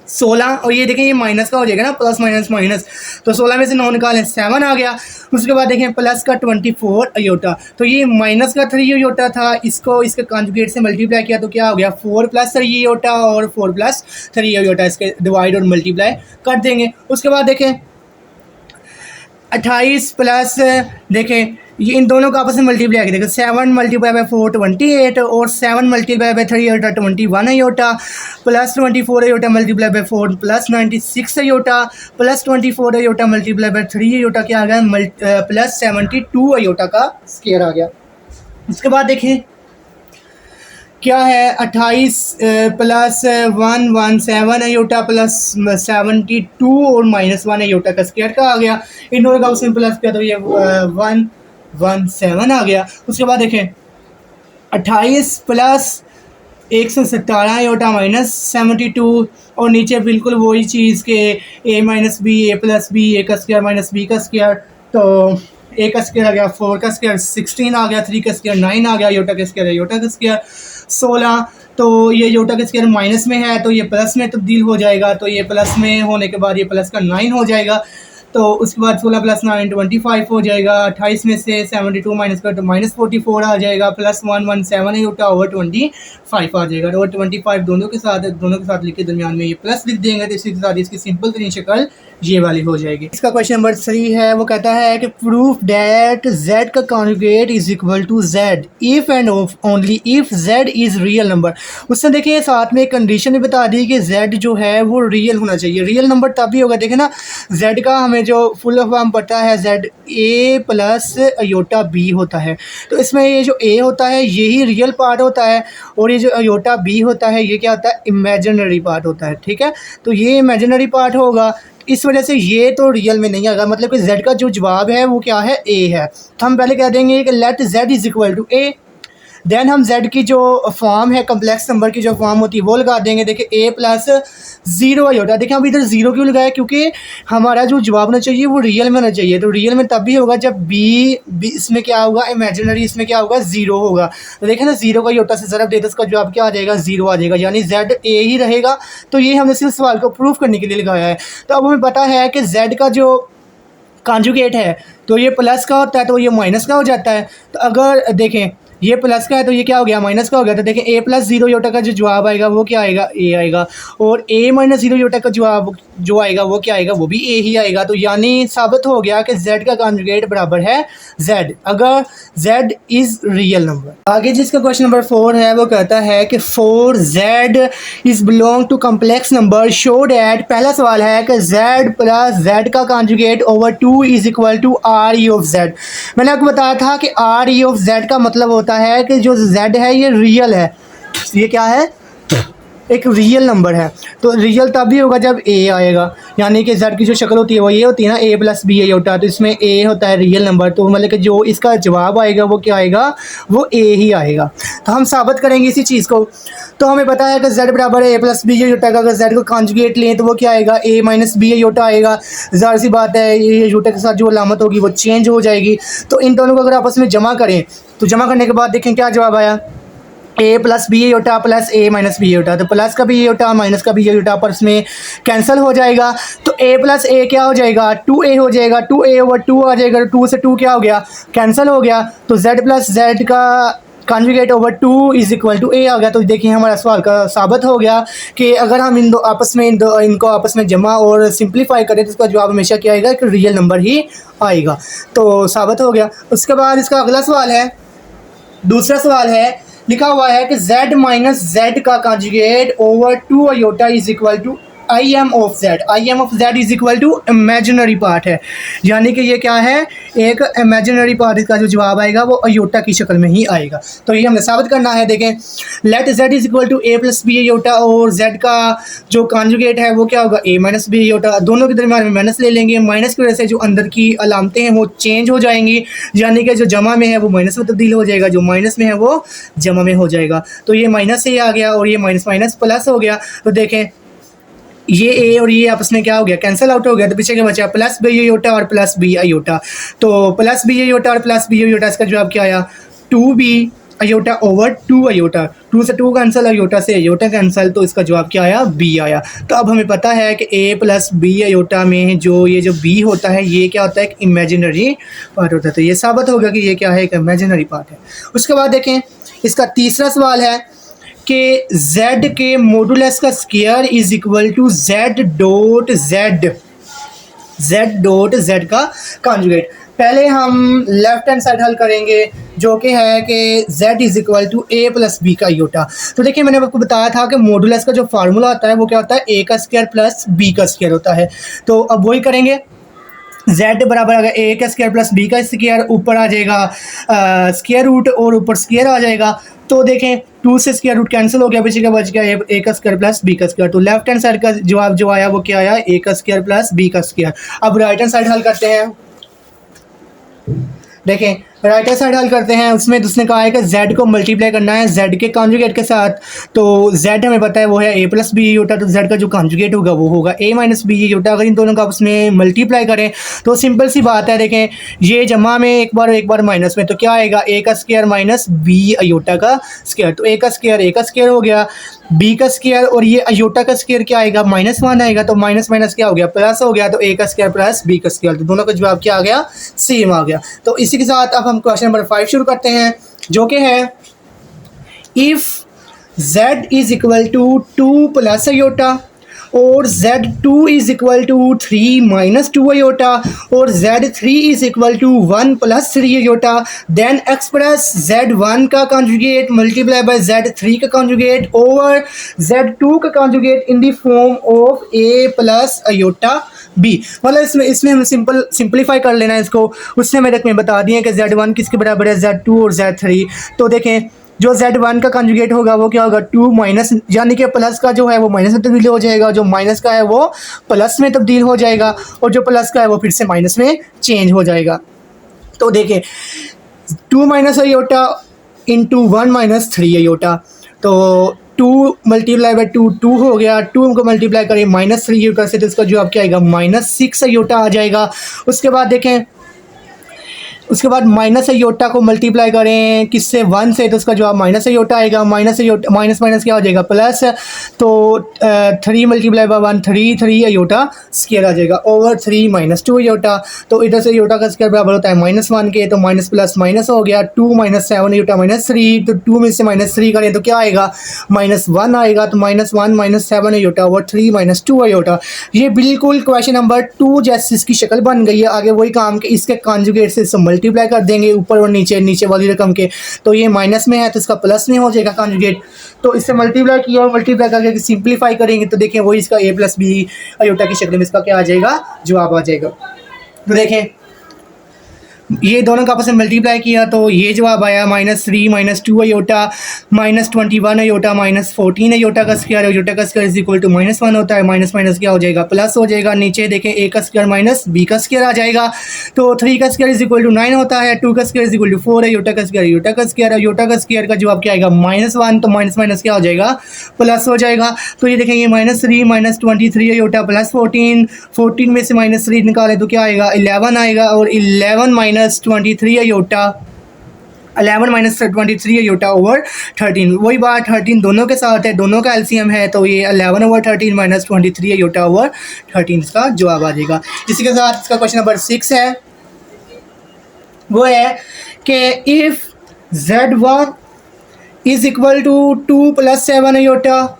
16, और ये देखें ये माइनस का हो जाएगा ना, प्लस माइनस माइनस, तो 16 में से 9 निकालें 7 आ गया। उसके बाद देखें प्लस का 24 आयोटा, तो ये माइनस का 3 आयोटा था, इसको इसके कॉन्जुगेट से मल्टीप्लाई किया, तो क्या हो गया 4 + 3 आयोटा और 4 + 3 आयोटा, इसके डिवाइड और मल्टीप्लाई कर देंगे। उसके बाद देखें 28 प्लस, देखें ये इन दोनों का आपस में मल्टीप्लाई आगे, देखो 7 मल्टीप्लाई बाई 4 28, और 7 multiply by 3 iota 21 iota, +24 iota multiply by 4 +96 iota, +24 iota multiply by 3 iota क्या आ गया, +72 आयोटा का स्क्वायर आ गया। उसके बाद देखें क्या है 28 + 117 आयोटा +72 और -1 आयोटा का स्क्वायर का आ गया। इन दोनों का उसमें प्लस किया, तो ये 117 आ गया। उसके बाद देखें 28 + 117 आयोटा -72, और नीचे बिल्कुल वही चीज़ के A - B A + B A का स्क्वायर -B का स्क्वायर, तो A का स्क्वायर आ गया, 4 का स्क्वायर 16 आ गया, 3 का स्क्वायर 9 आ गया, आयोटा का स्क्वायर आयोटा का स्क्वायर 16। तो ये आयोटा का स्क्वायर माइनस में है, तो ये प्लस में तब्दील हो जाएगा, तो ये प्लस में होने के बाद ये प्लस का 9 हो जाएगा। तो उसके बाद 16 + 9 25 हो जाएगा। 28 में से 72 माइनस कर तो -44 आ जाएगा, +117 आयोटा ओवर 25 आ जाएगा। और 25 दोनों के साथ लिख के दरमियान में ये प्लस लिख देंगे, तो इसी के साथ इसकी सिंपल तरीन शक्ल ये वाली हो जाएगी। इसका क्वेश्चन नंबर 3 है, वो कहता है कि प्रूफ दैट z का conjugate is equal to z if and only if z is real number. उसने देखिए साथ में एक कंडीशन भी बता दी कि z जो है वो रियल होना चाहिए। रियल नंबर तभी होगा, देखें ना z का हमें जो फुल फॉर्म पता है z a + आयोटा b होता है, तो इसमें ये जो a होता है यही रियल पार्ट होता है, और ये जो आयोटा b होता है ये क्या होता है, इमेजिनरी पार्ट होता है। ठीक है, तो ये इमेजिनरी पार्ट होगा, इस वजह से ये तो रियल में नहीं आएगा, मतलब कि z का जो जवाब है वो क्या है, a है। तो हम पहले कह देंगे कि let z is equal to a। Then हम z की जो फॉर्म है कम्प्लेक्स नंबर की जो फॉर्म होती है वो लगा देंगे। देखिए a प्लस 0 आयोटा। देखिए हम इधर 0 क्यों लगाया, क्योंकि हमारा जो जवाब होना चाहिए वो रियल में होना चाहिए। तो रियल में तब भी होगा जब b इसमें क्या होगा, इमेजिनरी इसमें क्या होगा, 0 होगा। तो देखें ना 0 का आयोटा से ज़रब दे तो इसका जवाब क्या आ जाएगा, 0 आ जाएगा, यानी z a ही रहेगा। तो ये हमने सिर्फ सवाल को प्रूफ करने के लिए लगाया है। तो अब हमें पता है कि z का जो कॉन्जुगेट है तो ये प्लस का होता है तो ये माइनस का हो जाता है। तो अगर देखें ये प्लस का है तो ये क्या हो गया, माइनस का हो गया। तो देखें a प्लस 0 आयोटा का जो जवाब आएगा वो क्या आएगा, a आएगा। और a माइनस 0 आयोटा का जवाब जो आएगा वो क्या आएगा, वो भी a ही आएगा। तो यानी साबित हो गया कि z का कॉन्जुगेट बराबर है z, अगर z इज़ रियल नंबर। आगे जिसका क्वेश्चन नंबर 4 है वो कहता है कि 4z is belong to complex number, show that. पहला सवाल है कि z प्लस z का conjugate over 2 is equal to R E of z। मैंने आपको बताया था कि आर ई ऑफ z का मतलब होता है कि जो z है ये रियल है, ये क्या है, एक रियल नंबर है। तो रियल तब भी होगा जब a आएगा, यानी कि z की जो शक्ल होती है वो ये होती है ना, a प्लस बी a होता है। तो इसमें a होता है रियल नंबर, तो मतलब कि जो इसका जवाब आएगा वो क्या आएगा, वो a ही आएगा। तो हम साबित करेंगे इसी चीज़ को। तो हमें पता है कि z बराबर है a प्लस बी a का। अगर z को कॉन्जुगेट लें तो वो क्या आएगा, a माइनस बी a आएगा। ज़ाहिर सी बात है ये यूटा के साथ जो अलामत होगी वो चेंज हो जाएगी। तो इन दोनों को अगर आपस में जमा करें तो जमा करने के बाद देखें क्या जवाब आया, a plus B a plus a minus B a। तो प्लस का भी a माइनस का भी a पर इसमें कैंसिल हो जाएगा। तो a प्लस a क्या हो जाएगा, 2a हो जाएगा। 2a ओवर 2 आ जाएगा, 2 से 2 क्या हो गया, कैंसिल हो गया। तो z प्लस z का conjugate over 2 is equal to a आ गया। तो देखिए हमारा सवाल का साबित हो गया कि अगर हम इन दो आपस में इनको आपस में जमा और सिंप्लीफाई करें तो इसका जवाब हमेशा क्या आएगा, कि रियल नंबर ही आएगा। तो साबित हो गया। उसके बाद इसका अगला सवाल है, दूसरा सवाल है, लिखा हुआ है कि z माइनस z का conjugate over 2 iota is equal to I M of Z. I M of Z is equal to imaginary part है, यानी कि ये क्या है, एक इमेजिनरी पार्ट। इसका जो जवाब आएगा वो अयोटा की शक्ल में ही आएगा। तो ये हमने साबित करना है। देखें let Z is equal to A plus B iota, और जेड का जो कॉन्जुगेट है वो क्या होगा, ए माइनस बी अयोटा। दोनों के दरमियान में माइनस ले लेंगे, माइनस की वजह से जो अंदर की अलामतें हैं वो चेंज हो जाएंगी, यानी कि जो जमा में है वो माइनस में तब्दील हो जाएगा, जो माइनस में है वो जमा में हो जाएगा। तो ये माइनस से ही आ गया और ये माइनस माइनस प्लस हो गया। तो देखें ये ए और ये आपस में क्या हो गया, कैंसिल आउट हो गया। तो पीछे क्या बचा, प्लस बी अयोटा और प्लस बी अयोटा। तो प्लस बी अयोटा और प्लस बी अयोटा, इसका जवाब क्या आया, 2b अयोटा ओवर 2 अयोटा। 2 से 2 कैंसिल, अयोटा से अयोटा कैंसिल, तो इसका जवाब क्या आया, b आया। तो अब हमें पता है कि a प्लस बी अयोटा में जो ये जो b होता है ये क्या होता है, एक इमेजिनरी पार्ट होता है। तो ये साबित हो गया कि ये क्या है, एक इमेजिनरी पार्ट है। उसके बाद देखें इसका तीसरा सवाल है कि z के मॉडुलस का square is equal to z dot z का कॉन्जुगेट। पहले हम लेफ्ट हैंड साइड हल करेंगे जो कि है कि z is equal to a plus B का अयोटा। तो देखिए मैंने आपको बताया था कि मॉडुलस का जो फार्मूला होता है वो क्या होता है, a का स्क्वायर प्लस b का स्क्वायर होता है। तो अब वही करेंगे, z बराबर अगर a का स्क्वायर प्लस b का स्क्वायर, ऊपर आ जाएगा स्क्वायर रूट और ऊपर स्क्वायर आ जाएगा। तो देखें 2 से स्क्वायर रूट कैंसिल हो गया, पीछे का बच गया a का स्क्वायर प्लस b का स्क्वायर। तो लेफ्ट हैंड साइड का जवाब जो आया वो क्या आया, a का स्क्वायर प्लस b का स्क्वायर। अब राइट हैंड साइड हल करते हैं। देखें राइट हैंड साइड हल करते हैं, उसमें उसने कहा है कि z को मल्टीप्लाई करना है z के कॉन्जुगेट के साथ। तो z हमें पता है वो है a प्लस बी अयोटा, तो z का जो कॉन्जुगेट होगा वो होगा a माइनस बी अयोटा। अगर इन दोनों का उसमें मल्टीप्लाई करें तो सिंपल सी बात है, देखें ये जमा में एक बार माइनस में, तो क्या आएगा, a का स्क्वायर माइनस b अयोटा का स्क्वायर। तो a का स्क्वायर हो गया, b का स्क्वायर और ये अयोटा का स्क्वायर क्या आएगा, -1 आएगा। तो माइनस माइनस क्या हो गया, प्लस हो गया। तो a का स्क्वायर प्लस b का स्क्वायर, तो दोनों का जवाब क्या आ गया, सेम आ गया। तो इसी के साथ अब हम क्वेश्चन नंबर 5 शुरू करते हैं जो कि है if z is equal to 2 plus iota और z2 is equal to 3 minus 2 iota और z3 is equal to 1 plus 3 iota, then express z1 का कॉन्जुगेट मल्टीप्लाई बाय z3 का कॉन्जुगेट ओवर z2 का conjugate in the form of a plus iota b। मतलब इसमें हम simplify कर लेना है इसको। उसने मेरे में बता दिया कि z1 किसके बराबर है, z2 और z3। तो देखें जो z1 का कॉन्जुगेट होगा वो क्या होगा, 2 माइनस, यानी कि प्लस का जो है वो माइनस में तब्दील हो जाएगा, जो माइनस का है वो प्लस में तब्दील हो जाएगा और जो प्लस का है वो फिर से माइनस में चेंज हो जाएगा। तो देखें 2 minus iota into 1 minus 3 iota. तो 2 मल्टीप्लाई बाई 2 2 हो गया, 2 को मल्टीप्लाई करें माइनस 3 अयोटा से तो इसका जवाब क्या आएगा -6 अयोटा आ जाएगा। उसके बाद देखें, उसके बाद माइनस अयोटा को मल्टीप्लाई करें किससे 1 से तो उसका जवाब माइनस अयोटा आएगा। माइनस अयोटा माइनस माइनस क्या हो जाएगा प्लस, तो 3 मल्टीप्लाई बाई 1 3 अयोटा स्क्वायर आ जाएगा ओवर 3 माइनस 2 अयोटा। तो इधर से अयोटा का स्क्वायर बराबर होता है -1 के, तो माइनस प्लस माइनस हो गया 2 माइनस 7 अयोटा -3, तो 2 में से -3 करें तो क्या आएगा -1 आएगा। तो -1 minus 7 iota over 3 minus 2 iota. ये बिल्कुल क्वेश्चन नंबर 2 जैसी इसकी शक्ल बन गई है। आगे वही काम के इसके कॉन्जुगेट से मल्टीप्लाई कर देंगे ऊपर और नीचे वाली रकम के, तो ये माइनस में है तो इसका प्लस में हो जाएगा कॉन्जुगेट। तो इससे मल्टीप्लाई किया और मल्टीप्लाई करके सिंपलीफाई करेंगे तो देखें वही इसका a प्लस बी अयोटा की शक्ल में इसका क्या आ जाएगा जवाब आ जाएगा। तो देखें ये दोनों का आपस में मल्टीप्लाई किया तो ये जवाब आया -3 माइनस 2 अयोटा -21 अयोटा -14 अयोटा का स्क्वायर। अयोटा का स्क्वायर इज इक्वल टू -1 होता है, माइनस माइनस क्या हो जाएगा प्लस हो जाएगा। नीचे देखें a का स्क्वायर माइनस b का स्क्वायर आ जाएगा। तो 3 का स्क्वायर इज इक्वल टू 9 होता है, 2 का square is equal to 4 iota का स्क्वायर। अयोटा का स्क्वायर का जवाब क्या आएगा -1, तो माइनस माइनस क्या हो जाएगा प्लस हो जाएगा। तो ये देखेंगे -3 माइनस 23 अयोटा प्लस 14 में से -3 निकालें तो क्या आएगा 11 आएगा, और 11 minus 23 iota 11 minus 23 iota over 13। वही बात 13 दोनों के साथ है, दोनों का एलसीएम है, तो ये 11 ओवर 13 माइनस 23 अयोटा ओवर 13 इसका जवाब आ जाएगा। इसी के साथ इसका क्वेश्चन नंबर 6 है, वो है कि if Z1 is equal to 2 plus 7 iota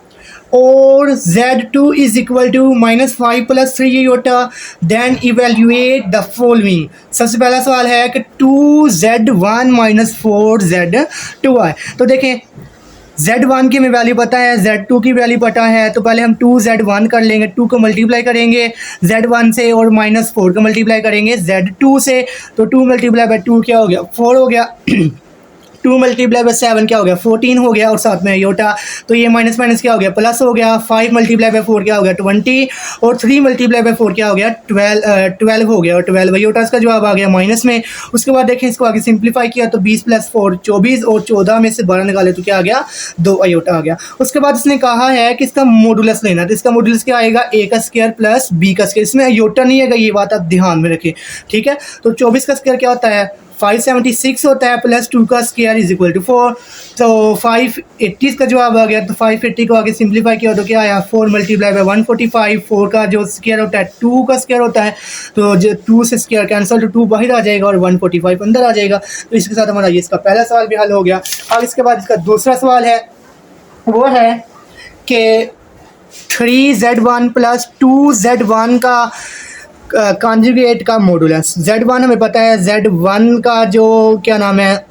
और Z2 is equal to -5 plus 3 iota, then evaluate the following. सबसे पहला सवाल है कि 2Z1 माइनस 4Z2 है। तो देखें Z1 की हमें वैल्यू पता है, Z2 की वैल्यू पता है, तो पहले हम 2Z1 कर लेंगे, 2 को मल्टीप्लाई करेंगे Z1 से और -4 को मल्टीप्लाई करेंगे Z2 से, तो 2 मल्टीप्लाई बाई 2 क्या हो गया 4 हो गया 2 मल्टीप्लाई बाई 7 क्या हो गया 14 हो गया, और साथ में अयोटा, तो ये माइनस माइनस क्या हो गया प्लस हो गया। 5 मल्टीप्लाई बाई 4 क्या हो गया 20, और 3 मल्टीप्लाई बाई 4 क्या हो गया 12 हो गया, और 12 अयोटा इसका जवाब आ गया माइनस में। उसके बाद देखें इसको आगे सिंप्लीफाई किया तो 20 प्लस 4 24, और 14 में से 12 निकाले तो क्या आ गया 2 अयोटा आ गया। उसके बाद इसने कहा है कि इसका मॉडुलस लेना, तो इसका मॉडुलस क्या आएगा a का स्क्वायर प्लस b का स्क्वायर। इसमें अयोटा नहीं आएगा, ये बात आप ध्यान में रखें, ठीक है। तो 24 का स्क्वायर क्या होता है 576 होता है, प्लस 2 का स्क्वायर इज इक्वल टू 4, तो 580 का जवाब आ गया। तो 580 को आगे सिंप्लीफाई किया तो क्या आया 4 मल्टीप्लाई बाई 145, 4 का जो स्क्वायर होता है 2 का स्क्वायर होता है, तो जो 2 से स्क्वायर कैंसिल तो 2 बाहर आ जाएगा और 145 अंदर आ जाएगा। तो इसके साथ हमारा ये इसका पहला सवाल भी हल हो गया। अब इसके बाद इसका दूसरा सवाल है, वो है कि 3Z1 प्लस 2Z1 का कॉन्जुगेट का मॉडुलस। Z1 हमें पता है, Z1 का जो क्या नाम है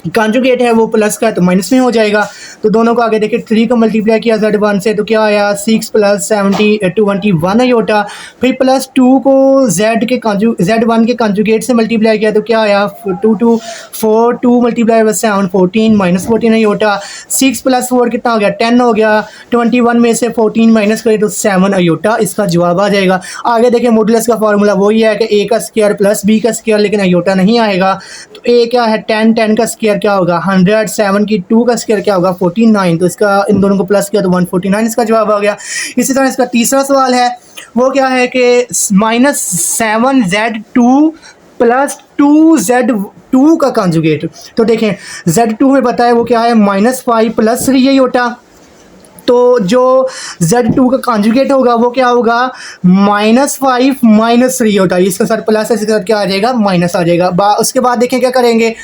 कॉन्जुगेट है वो प्लस का है तो माइनस में हो जाएगा। तो दोनों को आगे देखिए 3 को मल्टीप्लाई किया Z1 से तो क्या आया 6 प्लस 21 अयोटा, फिर प्लस 2 को Z1 के कॉन्जुगेट से मल्टीप्लाई किया तो क्या आया 2 multiply by 7 14 minus 14 iota. 6 plus 4 कितना हो गया 10 हो गया, 21 में से 14 माइनस करें तो 7 अयोटा इसका जवाब आ जाएगा। आगे देखिए मॉडुलस का फार्मूला वही है कि a का स्क्वायर प्लस b का स्क्वायर, लेकिन अयोटा नहीं आएगा। तो a क्या है 10 का स्क्वायर क्या होगा 100, 7 की 2 का स्क्वायर क्या होगा 49, तो इसका इन दोनों को प्लस किया तो 149 इसका जवाब आ गया। इसी तरह इसका तीसरा सवाल है, वो क्या है कि -7Z2 प्लस 2Z2 का कॉन्जुगेट। तो देखें Z2 में पता है वो क्या है -5 प्लस 3 अयोटा, तो जो Z2 का कॉन्जुगेट होगा वो क्या होगा -5 माइनस 3 होता है। इसका साथ प्लस है, इसके साथ क्या आ जाएगा माइनस आ जाएगा। उसके बाद देखें क्या करेंगे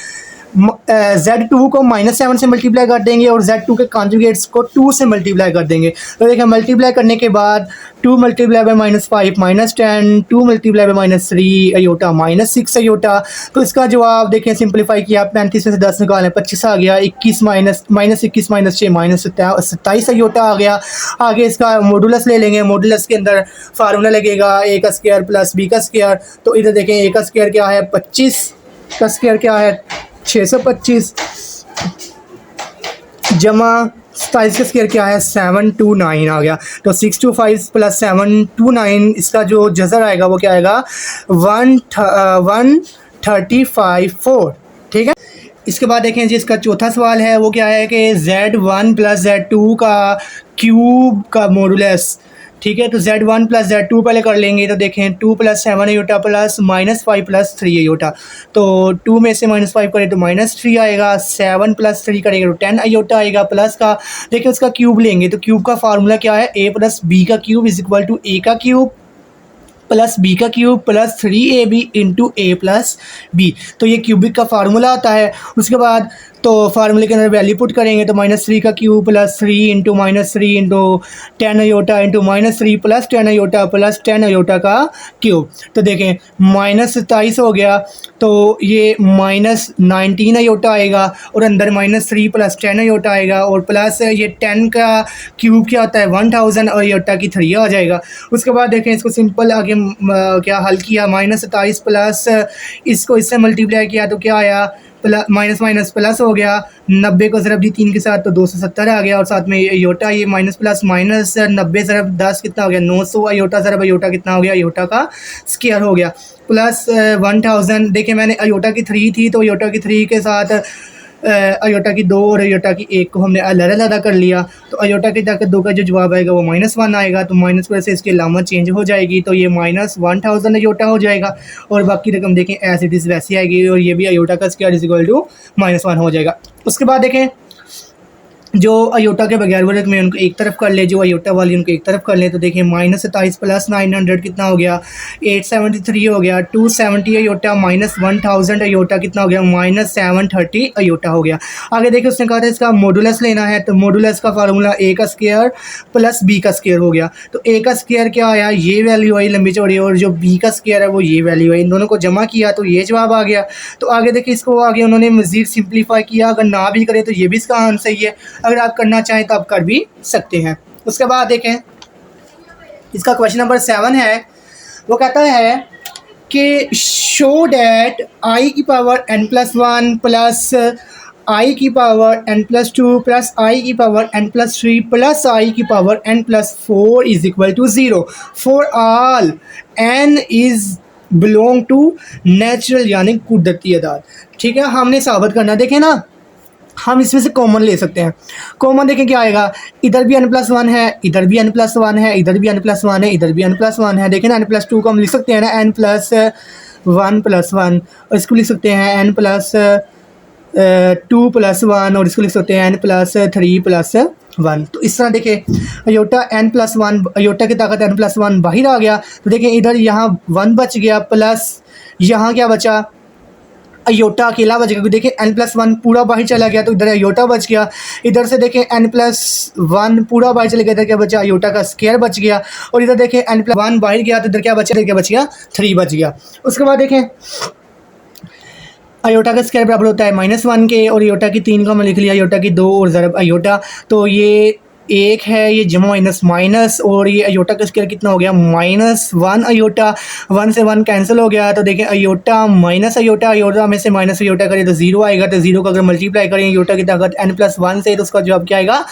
Z2 को -7 से मल्टीप्लाई कर देंगे और Z2 के कॉन्जुगेट्स को 2 से मल्टीप्लाई कर देंगे। तो देखिए मल्टीप्लाई करने के बाद 2 multiply by -5 -10, 2 multiply by -3 iota -6 iota. तो इसका जवाब देखें सिंपलीफाई किया 35 में से 10 निकालें 25 आ गया, 21 माइनस 6 -27 अयोटा आ गया। आगे इसका मॉडुलस ले लेंगे, मॉडुलस के अंदर फार्मूला लगेगा a का स्क्वायर प्लस b का स्क्वायर। तो इधर देखें a का स्क्वायर क्या है 25 का स्क्वायर क्या है 625 जमा 27 का स्क्वायर क्या है 729 आ गया। तो 625 प्लस 729 इसका जो जज़र आएगा वो क्या आएगा 135 4, ठीक है। इसके बाद देखें जी, इसका चौथा सवाल है वो क्या है कि Z1 प्लस Z2 का क्यूब का मॉडुलस। ठीक है, तो Z1 प्लस Z2 पहले कर लेंगे। तो देखें 2 plus 7 iota plus -5 plus 3 iota. तो 2 में से -5 करें तो -3 आएगा, 7 प्लस 3 करेंगे तो 10 अयोटा आएगा। प्लस का देखिए उसका क्यूब लेंगे, तो क्यूब का फार्मूला क्या है, a प्लस बी का cube is equal to a का क्यूब प्लस बी का cube plus 3ab into A plus B. तो ये क्यूबिक का फार्मूला आता है। उसके बाद तो फार्मूले के अंदर वैल्यू पुट करेंगे तो -3 का cube plus 3 into -3 into 10 iota into -3 plus 10 iota plus 10 iota का क्यूब। तो देखें -27 हो गया, तो ये -19 अयोटा आएगा और अंदर -3 प्लस 10 अयोटा आएगा और प्लस ये 10 का क्यूब क्या होता है 1000 अयोटा की 3 आ जाएगा। उसके बाद देखें इसको सिंपल आगे क्या हल किया, -27 प्लस इसको इससे मल्टीप्लाई किया तो क्या आया, प्लस माइनस माइनस प्लस हो गया, 90 को ज़रब दी 3 के साथ तो 270 आ गया और साथ में अयोटा ये माइनस प्लस माइनस 90 ज़रब 10 कितना हो गया 900 अयोटा ज़रब अयोटा कितना हो गया, अयोटा का स्क्वायर हो गया प्लस 1000। देखिए मैंने अयोटा की 3 थी तो अयोटा की 3 के साथ अयोटा की 2 और अयोटा की 1 को हमने अलग-अलग कर लिया। तो अयोटा की ताकत 2 का जो जवाब आएगा वो -1 आएगा, तो माइनस वजह से इसकी अलामत चेंज हो जाएगी, तो ये -1000 अयोटा हो जाएगा और बाकी रकम देखें एज इट इज़ वैसी आएगी और ये भी अयोटा का स्क्वायर इज इक्वल टू -1 हो जाएगा। उसके बाद देखें जो अयोटा के बगैर वाले में उनको एक तरफ कर ले, जो अयोटा वाली उनको एक तरफ कर ले, तो देखिए -27 प्लस 900 कितना हो गया 873 हो गया, 270 अयोटा माइनस 1000 अयोटा कितना हो गया -730 अयोटा हो गया। आगे देखिए उसने कहा था इसका मॉडुलस लेना है, तो मॉडुलस का फार्मूला a का स्क्वायर प्लस b का स्क्वायर हो गया। तो a का स्क्वायर क्या आया, ये वैल्यू आई लंबी चौड़ी, और जो b का स्क्वायर है वो ये वैल्यू आई, इन दोनों को जमा किया तो ये जवाब आ गया। तो आगे देखिए इसको आगे उन्होंने मज़ीद सिंप्लीफाई किया, अगर ना भी करे तो ये भी इसका आंसर सही है, अगर आप करना चाहें तो आप कर भी सकते हैं। उसके बाद देखें इसका क्वेश्चन नंबर 7 है, वो कहता है कि शो डैट आई की पावर n+1 प्लस आई की पावर n+2 प्लस आई की पावर n+3 प्लस आई की power n+4 is equal to 0 for all n is belong to natural यानी कुदरती अदाद। ठीक है, हमने साबित करना, देखें ना हम इसमें से कॉमन ले सकते हैं। कॉमन देखें क्या आएगा, इधर भी n+1 है, इधर भी n+1 है, इधर भी n+1 है, इधर भी n+1 है। देखें ना n+2 को हम लिख सकते हैं ना n+1+1, और इसको लिख सकते हैं n+2+1 और इसको लिख सकते हैं n+3+1। तो इस तरह देखें अयोटा n+1 अयोटा की ताकत n+1 बाहर आ गया, तो देखें इधर यहाँ 1 बच गया प्लस यहाँ क्या बचा अयोटा अकेला बच गया, क्योंकि देखें n+1 पूरा बाहर चला गया तो इधर अयोटा बच गया। इधर से देखें n+1 पूरा बाहर चला गया, इधर क्या बचा अयोटा का स्क्वायर बच गया, और इधर देखें n+1 बाहर गया तो इधर क्या बचा, इधर क्या बच गया 3 बच गया। उसके बाद देखें अयोटा का स्क्वायर बराबर होता है -1 के, और अयोटा की 3 का मैं लिख लिया, अयोटा की 2 और ज़रब अयोटा, तो ये 1 है, ये जमा माइनस माइनस, और ये अयोटा का स्क्वायर कितना हो गया -1 अयोटा, 1 से 1 कैंसिल हो गया। तो देखें अयोटा माइनस अयोटा, अयोटा में से माइनस अयोटा करें तो 0 आएगा, तो 0 को अगर मल्टीप्लाई करें अयोटा की ताकत n+1 से तो उसका जवाब क्या आएगा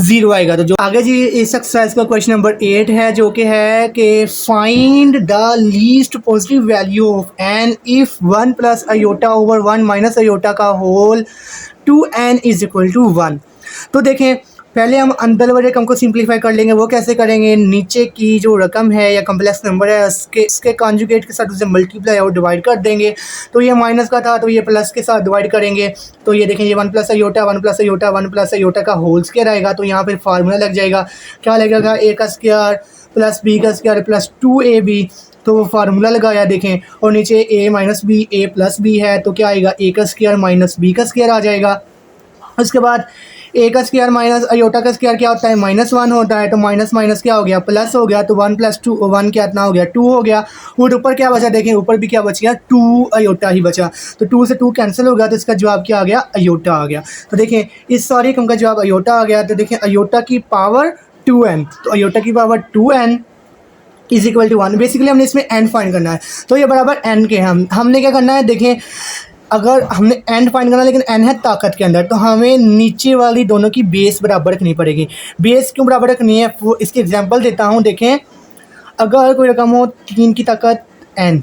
0 आएगा। तो जो आगे जी इस एक्सरसाइज का क्वेश्चन नंबर 8 है, जो कि है कि find the least positive value of n if 1 plus iota over 1 minus iota का whole 2n is equal to 1। तो देखें पहले हम अंदर वाले रकम को सिंप्लीफाई कर लेंगे। वो कैसे करेंगे, नीचे की जो रकम है या कम्प्लेक्स नंबर है उसके कॉन्जुगेट के साथ उसे मल्टीप्लाई और डिवाइड कर देंगे। तो ये माइनस का था तो ये प्लस के साथ डिवाइड करेंगे, तो ये देखें ये 1 plus aorta 1 plus aorta 1 plus aorta का होल स्क्वायर आएगा। तो यहाँ पर फार्मूला लग जाएगा, क्या लगेगा a का स्क्वायर प्लस b का स्क्वायर प्लस 2ab, तो वो फार्मूला लगाया देखें, और नीचे a minus B a plus b है तो क्या आएगा a का स्क्वायर माइनस b का स्क्वायर आ जाएगा। उसके बाद a का स्क्वायर माइनस अयोटा का स्क्वायर क्या होता है -1 होता है, तो माइनस माइनस क्या हो गया प्लस हो गया, तो 1 प्लस 2 1 कितना हो गया 2 हो गया, और ऊपर क्या बचा देखें ऊपर भी क्या बच गया 2 अयोटा ही बचा, तो 2 से 2 कैंसिल हो गया तो इसका जवाब क्या आ गया अयोटा आ गया। तो देखें इस सारी रकम का जवाब अयोटा आ गया। तो देखें अयोटा की पावर 2n, तो अयोटा की power 2n is equal to 1। Basically हमने इसमें n फाइंड करना है, तो ये बराबर n के हमने क्या करना है, देखें अगर हमने n फाइंड करना है लेकिन n है ताकत के अंदर, तो हमें नीचे वाली दोनों की बेस बराबर रखनी पड़ेगी। बेस क्यों बराबर रखनी है, वो इसकी एग्जांपल देता हूँ। देखें अगर कोई रकम हो 3 की ताकत n,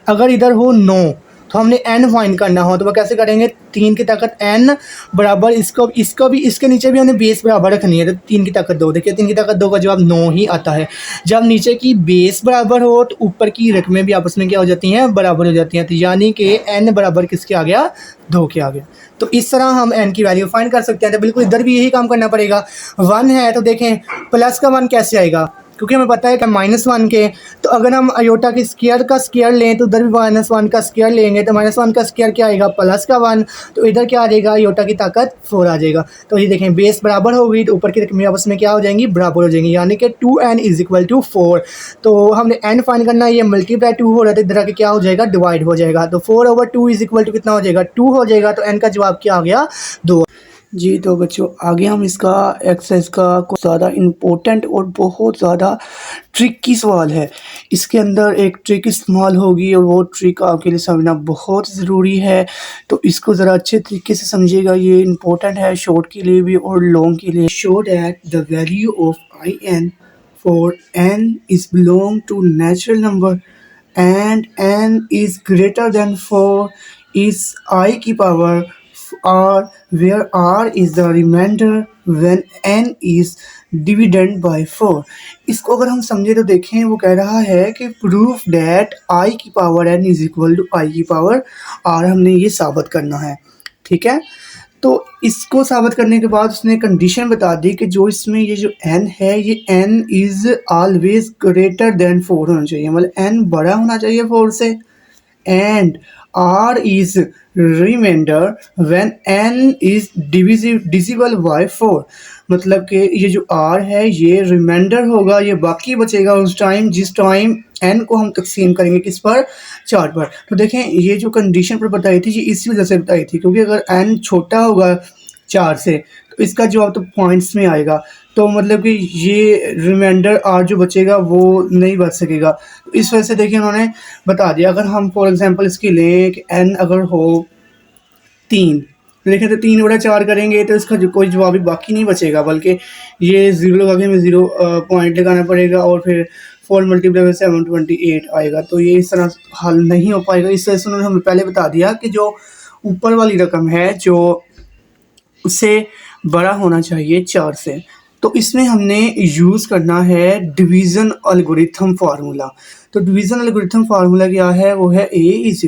अगर इधर हो 9 तो हमने n फाइंड करना हो तो वह कैसे करेंगे, 3 की ताकत n बराबर इसको भी इसके नीचे भी हमने बेस बराबर रखनी है, तो 3 की ताकत 2। देखिए 3 की ताकत 2 का जवाब 9 ही आता है। जब नीचे की बेस बराबर हो तो ऊपर की रकमें भी आपस में क्या हो जाती हैं, बराबर हो जाती हैं। तो यानी कि n बराबर किसके आ गया, 2 के आ गया। तो इस तरह हम n की वैल्यू फाइंड कर सकते हैं। तो बिल्कुल इधर भी यही काम करना पड़ेगा। 1 है तो देखें प्लस का 1 कैसे आएगा, क्योंकि हमें पता है कि -1 के, तो अगर हम अयोटा की स्क्वायर का स्क्वायर लें तो उधर भी -1 का स्क्वायर लेंगे तो -1 का स्क्वायर क्या आएगा, प्लस का 1। तो इधर क्या आ जाएगा, अयोटा की ताकत 4 आ जाएगा। तो ये देखें बेस बराबर होगी तो ऊपर की रकमें आपस में क्या हो जाएंगी, बराबर हो जाएंगी, यानी कि 2n = 4। तो हमने n फाइंड करना है, ये मल्टीप्लाई 2 हो रहा है, इधर आके क्या हो जाएगा, डिवाइड हो जाएगा। तो 4/2 = कितना हो जाएगा, 2 हो जाएगा। तो n का जवाब क्या आ गया, 2। जी तो बच्चों आगे हम इसका एक्सरसाइज का कुछ ज़्यादा इम्पोर्टेंट और बहुत ज़्यादा ट्रिकी सवाल है। इसके अंदर एक ट्रिक इस्तेमाल होगी और वो ट्रिक आपके लिए समझना बहुत ज़रूरी है। तो इसको ज़रा अच्छे तरीके से समझिएगा, ये इम्पोर्टेंट है शॉर्ट के लिए भी और लॉन्ग के लिए। Show that the value of in for n is belong to natural number and n is greater than 4 is I की power r, where r is the remainder when n is dividend by 4। इसको अगर हम समझे तो देखें वो कह रहा है कि प्रूफ दैट i की पावर n = i की पावर r, हमने ये साबित करना है। ठीक है, तो इसको साबित करने के बाद उसने कंडीशन बता दी कि जो इसमें ये जो n है ये n is always greater than 4 होना चाहिए, मतलब n बड़ा होना चाहिए 4 से। And r is remainder when n is divisible by 4, मतलब कि ये जो r है ये रिमाइंडर होगा, ये बाकी बचेगा उस टाइम जिस टाइम n को हम तकसीम करेंगे किस पर, 4 पर। तो देखें ये जो कंडीशन पर बताई थी ये इसी वजह से बताई थी, क्योंकि अगर n छोटा होगा 4 से तो इसका जवाब तो पॉइंट्स में आएगा, तो मतलब कि ये रिमाइंडर r जो बचेगा वो नहीं बच सकेगा। तो इस वजह से देखिए उन्होंने बता दिया, अगर हम फॉर एग्जांपल इसकी लें कि n अगर हो 3, देखें तो 3/4 करेंगे तो इसका जो कोई जवाब भी बाकी नहीं बचेगा, बल्कि ये 0 लगा के हमें 0 पॉइंट लगाना पड़ेगा और फिर 4 × 728 आएगा। तो ये इस तरह हल नहीं हो पाएगा। इस वजह से उन्होंने हमें पहले बता दिया कि जो ऊपर वाली रकम है जो उससे बड़ा होना चाहिए 4 से। तो इसमें हमने यूज़ करना है डिवीज़न एल्गोरिथम फार्मूला। तो डिवीज़न एल्गोरिथम फार्मूला क्या है, वो है a =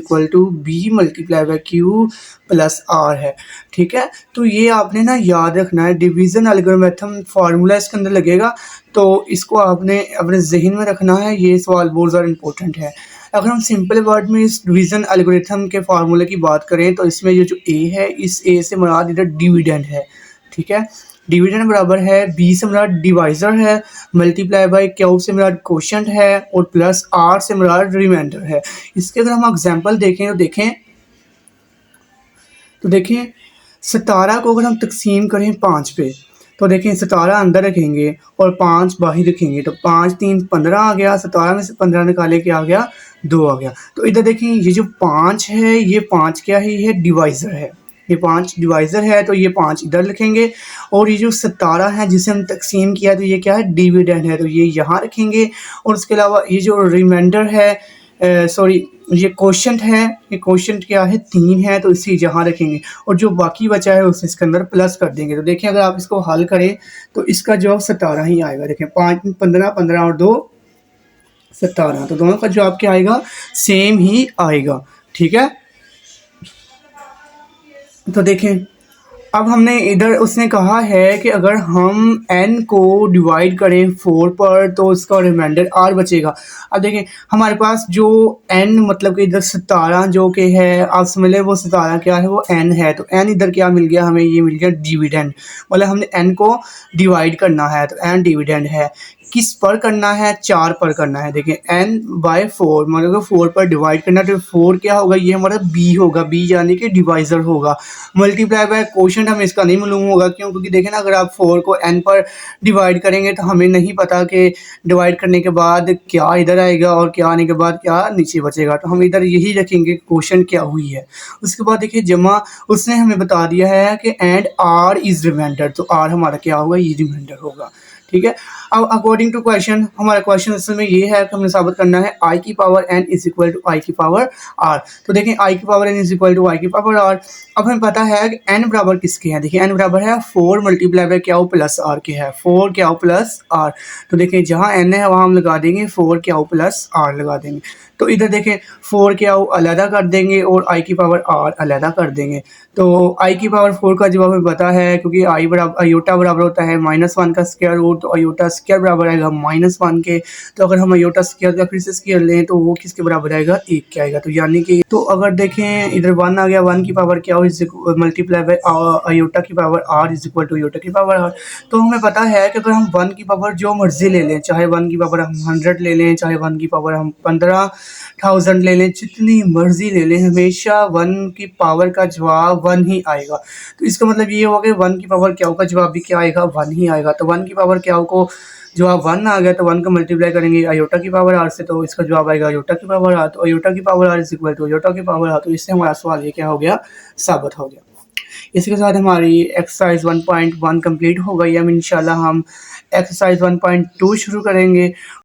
b × q + r है। ठीक है, तो ये आपने ना याद रखना है, डिवीज़न एल्गोरिथम फार्मूला इसके अंदर लगेगा, तो इसको आपने अपने जहन में रखना है। ये सवाल बहुत ज़्यादा इंपॉर्टेंट है। अगर हम सिंपल वर्ड में इस डिवीज़न एल्गोरिथम के फार्मूले की बात करें तो इसमें ये जो a है, इस a से मुराद इधर डिविडेंड है। ठीक है, डिविडेंड बराबर है b से मुराद डिवाइज़र है, मल्टीप्लाई बाय q से मुराद कोशेंट है और प्लस r से मुराद रिमाइंडर है। इसके अगर हम एग्जांपल देखें तो देखें 17 को अगर हम तकसीम करें 5 पे तो देखें 17 अंदर रखेंगे और 5 बाहर रखेंगे, तो 5 3 15 आ गया, 17 में से 15 निकाले क्या आ गया, 2 आ गया। तो इधर देखें ये जो 5 है ये 5 क्या है, ये डिवाइज़र है, ये 5 डिवाइज़र है, तो ये 5 इधर लिखेंगे। और ये जो 17 है जिसे हम तकसीम किया तो ये क्या है, डिविडेंड है, तो ये यहाँ रखेंगे। और उसके अलावा ये जो रिमाइंडर है ये कोशेंट है, ये कोशेंट क्या है, 3 है, तो इसे यहाँ रखेंगे और जो बाकी बचा है उसे इसके अंदर प्लस कर देंगे। तो देखिए अगर आप इसको हल करें तो इसका जवाब 17 ही आएगा। देखें 5 15 15 और 2 17, तो दोनों का जवाब क्या आएगा, सेम ही आएगा। ठीक है, तो देखें अब हमने इधर उसने कहा है कि अगर हम n को डिवाइड करें 4 पर तो उसका रिमाइंडर r बचेगा। अब देखें हमारे पास जो n मतलब कि इधर 17 जो कि है, आप समझ लें वो 17 क्या है, वो n है, तो n इधर क्या मिल गया हमें, ये मिल गया डिविडेंड, मतलब हमने n को डिवाइड करना है तो n डिविडेंड है। किस पर करना है, 4 पर करना है। देखिए n/4 मतलब 4 पर डिवाइड करना, तो 4 क्या होगा, ये हमारा b होगा, b यानी कि डिवाइज़र होगा। मल्टीप्लाई बाय कोशेंट हमें इसका नहीं मालूम होगा, क्यों, क्योंकि देखें ना अगर आप 4 को n पर डिवाइड करेंगे तो हमें नहीं पता कि डिवाइड करने के बाद क्या इधर आएगा और क्या आने के बाद क्या नीचे बचेगा, तो हम इधर यही रखेंगे कोशेंट क्या हुई है। उसके बाद देखिए जमा, उसने हमें बता दिया है कि एंड r इज़ रिमाइंडर, तो r हमारा क्या होगा, ये रिमाइंडर होगा। ठीक है, अब अकॉर्डिंग टू क्वेश्चन, हमारा क्वेश्चन असल में ये है कि हमें साबित करना है आई की power n is equal to I की पावर r। तो देखें आई की power n is equal to I की पावर r। अब हमें पता है कि n बराबर किसके हैं। देखिए n बराबर है 4 मल्टीप्लाई बाय क्या प्लस r के है, 4 क्या प्लस r। तो देखें जहाँ n है वहाँ हम लगा देंगे 4 क्या प्लस r लगा देंगे। तो इधर देखें 4 क्या अलहदा कर देंगे और i की पावर r अलहदा कर देंगे। तो i की पावर 4 का जवाब हमें पता है, क्योंकि i बराबर अयोटा बराबर होता है -1 का स्क्वायर रूट, तो अयोटा स्क्वायर बराबर आएगा -1 के। तो अगर हम अयोटा स्क्वायर का फिर से स्क्वायर लें तो वो किसके बराबर आएगा, 1 के आएगा। तो यानी कि तो अगर देखें इधर 1 आ गया, 1 की पावर क्या हो मल्टीप्लाई बाय अयोटा की power r is equal to aorta की पावर r। तो हमें पता है कि अगर हम 1 की पावर जो मर्जी ले लें, चाहे 1 की पावर हम 100 ले लें, चाहे 1 की पावर हम 15,000 ले लें, जितनी मर्जी ले लें, हमेशा 1 की पावर का जवाब 1 ही आएगा। तो इसका मतलब ये होगा कि 1 की पावर क्या का जवाब भी क्या आएगा, 1 ही आएगा। तो 1 की पावर क्या को जवाब 1 आ गया, तो 1 का मल्टीप्लाई करेंगे अयोटा की पावर r से, तो इसका जवाब आएगा अयोटा की पावर r। तो अयोटा की power r is equal to aorta की पावर r। तो इससे हमारा सवाल ये क्या हो गया, साबित हो गया। इसके साथ हमारी एक्सरसाइज 1.1 कंप्लीट हो गई। अब इंशाल्लाह हम एक्सरसाइज 1.2 शुरू करेंगे।